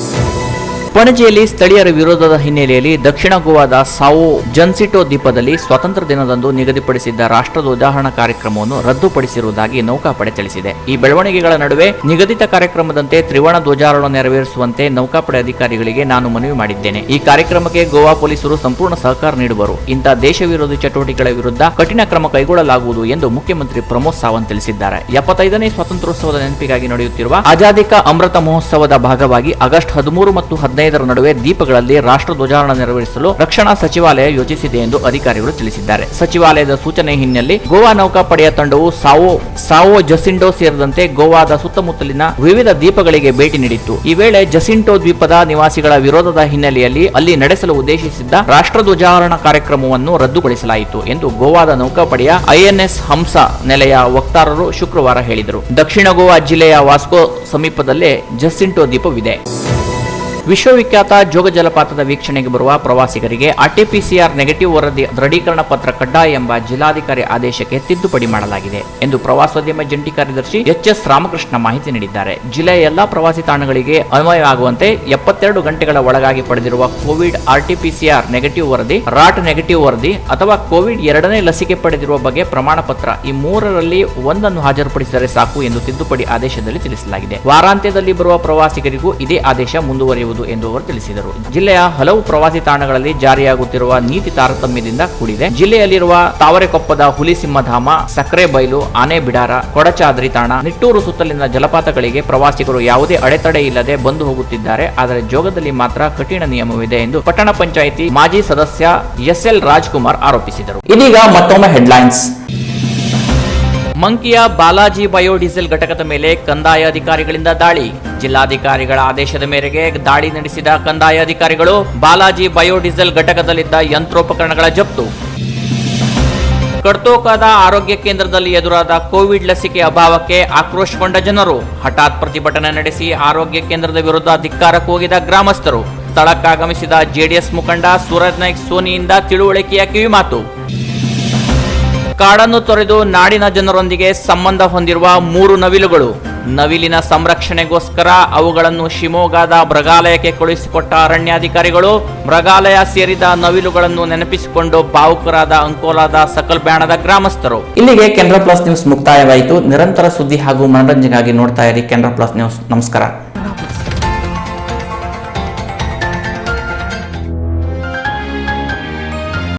ಪಣಜಿಯಲ್ಲಿ ಸ್ಥಳೀಯರ ವಿರೋಧದ ಹಿನ್ನೆಲೆಯಲ್ಲಿ ದಕ್ಷಿಣ ಗೋವಾದ ಸಾವೋ ಜನ್ಸಿಟೋ ದ್ವೀಪದಲ್ಲಿ ಸ್ವಾತಂತ್ರ್ಯ ದಿನದಂದು ನಿಗದಿಪಡಿಸಿದ್ದ ರಾಷ್ಟ್ರಧ್ವಜಾರೋಹಣ ಕಾರ್ಯಕ್ರಮವನ್ನು ರದ್ದುಪಡಿಸಿರುವುದಾಗಿ ನೌಕಾಪಡೆ ತಿಳಿಸಿದೆ. ಈ ಬೆಳವಣಿಗೆಗಳ ನಡುವೆ ನಿಗದಿತ ಕಾರ್ಯಕ್ರಮದಂತೆ ತ್ರಿವರ್ಣ ಧ್ವಜಾರೋಹಣ ನೆರವೇರಿಸುವಂತೆ ನೌಕಾಪಡೆ ಅಧಿಕಾರಿಗಳಿಗೆ ನಾನು ಮನವಿ ಮಾಡಿದ್ದೇನೆ. ಈ ಕಾರ್ಯಕ್ರಮಕ್ಕೆ ಗೋವಾ ಪೊಲೀಸರು ಸಂಪೂರ್ಣ ಸಹಕಾರ ನೀಡುವರು. ಇಂತಹ ದೇಶ ವಿರೋಧಿ ಚಟುವಟಿಕೆಗಳ ವಿರುದ್ಧ ಕಠಿಣ ಕ್ರಮ ಕೈಗೊಳ್ಳಲಾಗುವುದು ಎಂದು ಮುಖ್ಯಮಂತ್ರಿ ಪ್ರಮೋದ್ ಸಾವಂತ್ ತಿಳಿಸಿದ್ದಾರೆ. 75ನೇ ಸ್ವಾತಂತ್ರ್ಯೋತ್ಸವದ ನೆನಪಿಗಾಗಿ ನಡೆಯುತ್ತಿರುವ ಆಜಾದಿ ಕಾ ಅಮೃತ ಮಹೋತ್ಸವದ ಭಾಗವಾಗಿ ಆಗಸ್ಟ್ 13 ಮತ್ತು 15ರ ನಡುವೆ ದ್ವೀಪಗಳಲ್ಲಿ ರಾಷ್ಟ್ರ ಧ್ವಜಾರೋಹಣ ನೆರವೇರಿಸಲು ರಕ್ಷಣಾ ಸಚಿವಾಲಯ ಯೋಜಿಸಿದೆ ಎಂದು ಅಧಿಕಾರಿಗಳು ತಿಳಿಸಿದ್ದಾರೆ. ಸಚಿವಾಲಯದ ಸೂಚನೆ ಹಿನ್ನೆಲೆ ಗೋವಾ ನೌಕಾಪಡೆಯ ತಂಡವು ಸಾವೋ ಜಸಿಂಟೋ ಸೇರಿದಂತೆ ಗೋವಾದ ಸುತ್ತಮುತ್ತಲಿನ ವಿವಿಧ ದ್ವೀಪಗಳಿಗೆ ಭೇಟಿ ನೀಡಿತ್ತು. ಈ ವೇಳೆ ಜಸಿಂಟೋ ದ್ವೀಪದ ನಿವಾಸಿಗಳ ವಿರೋಧದ ಹಿನ್ನೆಲೆಯಲ್ಲಿ ಅಲ್ಲಿ ನಡೆಸಲು ಉದ್ದೇಶಿಸಿದ್ದ ರಾಷ್ಟ್ರ ಧ್ವಜಾರೋಹಣ ಕಾರ್ಯಕ್ರಮವನ್ನು ರದ್ದುಗೊಳಿಸಲಾಯಿತು ಎಂದು ಗೋವಾದ ನೌಕಾಪಡೆಯ ಐಎನ್ಎಸ್ ಹಂಸ ನೆಲೆಯ ವಕ್ತಾರರು ಶುಕ್ರವಾರ ಹೇಳಿದರು. ದಕ್ಷಿಣ ಗೋವಾ ಜಿಲ್ಲೆಯ ವಾಸ್ಕೋ ಸಮೀಪದಲ್ಲೇ ಜಸಿಂಟೋ ದ್ವೀಪವಿದೆ. ವಿಶ್ವವಿಖ್ಯಾತ ಜೋಗ ಜಲಪಾತದ ವೀಕ್ಷಣೆಗೆ ಬರುವ ಪ್ರವಾಸಿಗರಿಗೆ ಆರ್ಟಿಪಿಸಿಆರ್ ನೆಗೆಟಿವ್ ವರದಿ ದೃಢೀಕರಣ ಪತ್ರ ಕಡ್ಡಾಯ ಎಂಬ ಜಿಲ್ಲಾಧಿಕಾರಿ ಆದೇಶಕ್ಕೆ ತಿದ್ದುಪಡಿ ಮಾಡಲಾಗಿದೆ ಎಂದು ಪ್ರವಾಸೋದ್ಯಮ ಜಂಟಿ ಕಾರ್ಯದರ್ಶಿ ಎಚ್ಎಸ್ ರಾಮಕೃಷ್ಣ ಮಾಹಿತಿ ನೀಡಿದ್ದಾರೆ. ಜಿಲ್ಲೆಯ ಎಲ್ಲಾ ಪ್ರವಾಸಿ ತಾಣಗಳಿಗೆ ಅನ್ವಯವಾಗುವಂತೆ 72 ಗಂಟೆಗಳ ಒಳಗಾಗಿ ಪಡೆದಿರುವ ಕೋವಿಡ್ ಆರ್ಟಿಪಿಸಿಆರ್ ನೆಗೆಟಿವ್ ವರದಿ, ರಾಟ್ ನೆಗೆಟಿವ್ ವರದಿ ಅಥವಾ ಕೋವಿಡ್ 2ನೇ ಲಸಿಕೆ ಪಡೆದಿರುವ ಬಗ್ಗೆ ಪ್ರಮಾಣ ಪತ್ರ ಈ 3ರಲ್ಲಿ ಒಂದನ್ನು ಹಾಜರುಪಡಿಸಿದರೆ ಸಾಕು ಎಂದು ತಿದ್ದುಪಡಿ ಆದೇಶದಲ್ಲಿ ತಿಳಿಸಲಾಗಿದೆ. ವಾರಾಂತ್ಯದಲ್ಲಿ ಬರುವ ಪ್ರವಾಸಿಗರಿಗೂ ಇದೇ ಆದೇಶ ಮುಂದುವರಿಯುವುದು ಎಂದು ಅವರು ತಿಳಿಸಿದರು. ಜಿಲ್ಲೆಯ ಹಲವು ಪ್ರವಾಸಿ ತಾಣಗಳಲ್ಲಿ ಜಾರಿಯಾಗುತ್ತಿರುವ ನೀತಿ ತಾರತಮ್ಯದಿಂದ ಕೂಡಿದೆ. ಜಿಲ್ಲೆಯಲ್ಲಿರುವ ತಾವರೆಕೊಪ್ಪದ ಹುಲಿಸಿಂಹಧಾಮ, ಸಕ್ರೆಬೈಲು, ಆನೆ ಬಿಡಾರ, ಕೊಡಚಾದ್ರಿ ತಾಣ, ನಿಟ್ಟೂರು ಸುತ್ತಲಿನ ಜಲಪಾತಗಳಿಗೆ ಪ್ರವಾಸಿಗರು ಯಾವುದೇ ಅಡೆತಡೆ ಇಲ್ಲದೆ ಬಂದು ಹೋಗುತ್ತಿದ್ದಾರೆ. ಆದರೆ ಜೋಗದಲ್ಲಿ ಮಾತ್ರ ಕಠಿಣ ನಿಯಮವಿದೆ ಎಂದು ಪಟ್ಟಣ ಪಂಚಾಯಿತಿ ಮಾಜಿ ಸದಸ್ಯ ಎಸ್ಎಲ್ ರಾಜ್ಕುಮಾರ್ ಆರೋಪಿಸಿದರು. ಇದೀಗ ಮತ್ತೊಮ್ಮೆ ಹೆಡ್ಲೈನ್ಸ್. ಮಂಕಿಯ ಬಾಲಾಜಿ ಬಯೋಡೀಸೆಲ್ ಘಟಕದ ಮೇಲೆ ಕಂದಾಯ ಅಧಿಕಾರಿಗಳಿಂದ ದಾಳಿ. ಜಿಲ್ಲಾಧಿಕಾರಿಗಳ ಆದೇಶದ ಮೇರೆಗೆ ದಾಳಿ ನಡೆಸಿದ ಕಂದಾಯ ಅಧಿಕಾರಿಗಳು ಬಾಲಾಜಿ ಬಯೋಡೀಸೆಲ್ ಘಟಕದಲ್ಲಿದ್ದ ಯಂತ್ರೋಪಕರಣಗಳ ಜಪ್ತು. ಕಡ್ತೋಕದ ಆರೋಗ್ಯ ಕೇಂದ್ರದಲ್ಲಿ ಎದುರಾದ ಕೋವಿಡ್ ಲಸಿಕೆ ಅಭಾವಕ್ಕೆ ಆಕ್ರೋಶಗೊಂಡ ಜನರು ಹಠಾತ್ ಪ್ರತಿಭಟನೆ ನಡೆಸಿ ಆರೋಗ್ಯ ಕೇಂದ್ರದ ವಿರುದ್ಧ ಧಿಕ್ಕಾರ ಕೂಗಿದ ಗ್ರಾಮಸ್ಥರು. ಸ್ಥಳಕ್ಕಾಗಮಿಸಿದ ಜೆಡಿಎಸ್ ಮುಖಂಡ ಸೂರಜ್ ನಾಯ್ಕ್ ಸೋನಿಯಿಂದ ತಿಳುವಳಿಕೆಯ ಕಿವಿಮಾತು. ಕಾಡನ್ನು ತೊರೆದು ನಾಡಿನ ಜನರೊಂದಿಗೆ ಸಂಬಂಧ ಹೊಂದಿರುವ 3 ನವಿಲುಗಳು. ನವಿಲಿನ ಸಂರಕ್ಷಣೆಗೋಸ್ಕರ ಅವುಗಳನ್ನು ಶಿವಮೊಗ್ಗದ ಮೃಗಾಲಯಕ್ಕೆ ಕಳುಹಿಸಿಕೊಟ್ಟ ಅರಣ್ಯಾಧಿಕಾರಿಗಳು. ಮೃಗಾಲಯ ಸೇರಿದ ನವಿಲುಗಳನ್ನು ನೆನಪಿಸಿಕೊಂಡು ಭಾವುಕರಾದ ಅಂಕೋಲಾದ ಸಕಲ್ಬ್ಯಾಣದ ಗ್ರಾಮಸ್ಥರು. ಇಲ್ಲಿಗೆ ಕೆನರಾ ಪ್ಲಸ್ ನ್ಯೂಸ್ ಮುಕ್ತಾಯವಾಯಿತು. ನಿರಂತರ ಸುದ್ದಿ ಹಾಗೂ ಮನರಂಜನೆಗಾಗಿ ನೋಡ್ತಾ ಇರಿ ಕೆನರಾ ಪ್ಲಸ್ ನ್ಯೂಸ್. ನಮಸ್ಕಾರ.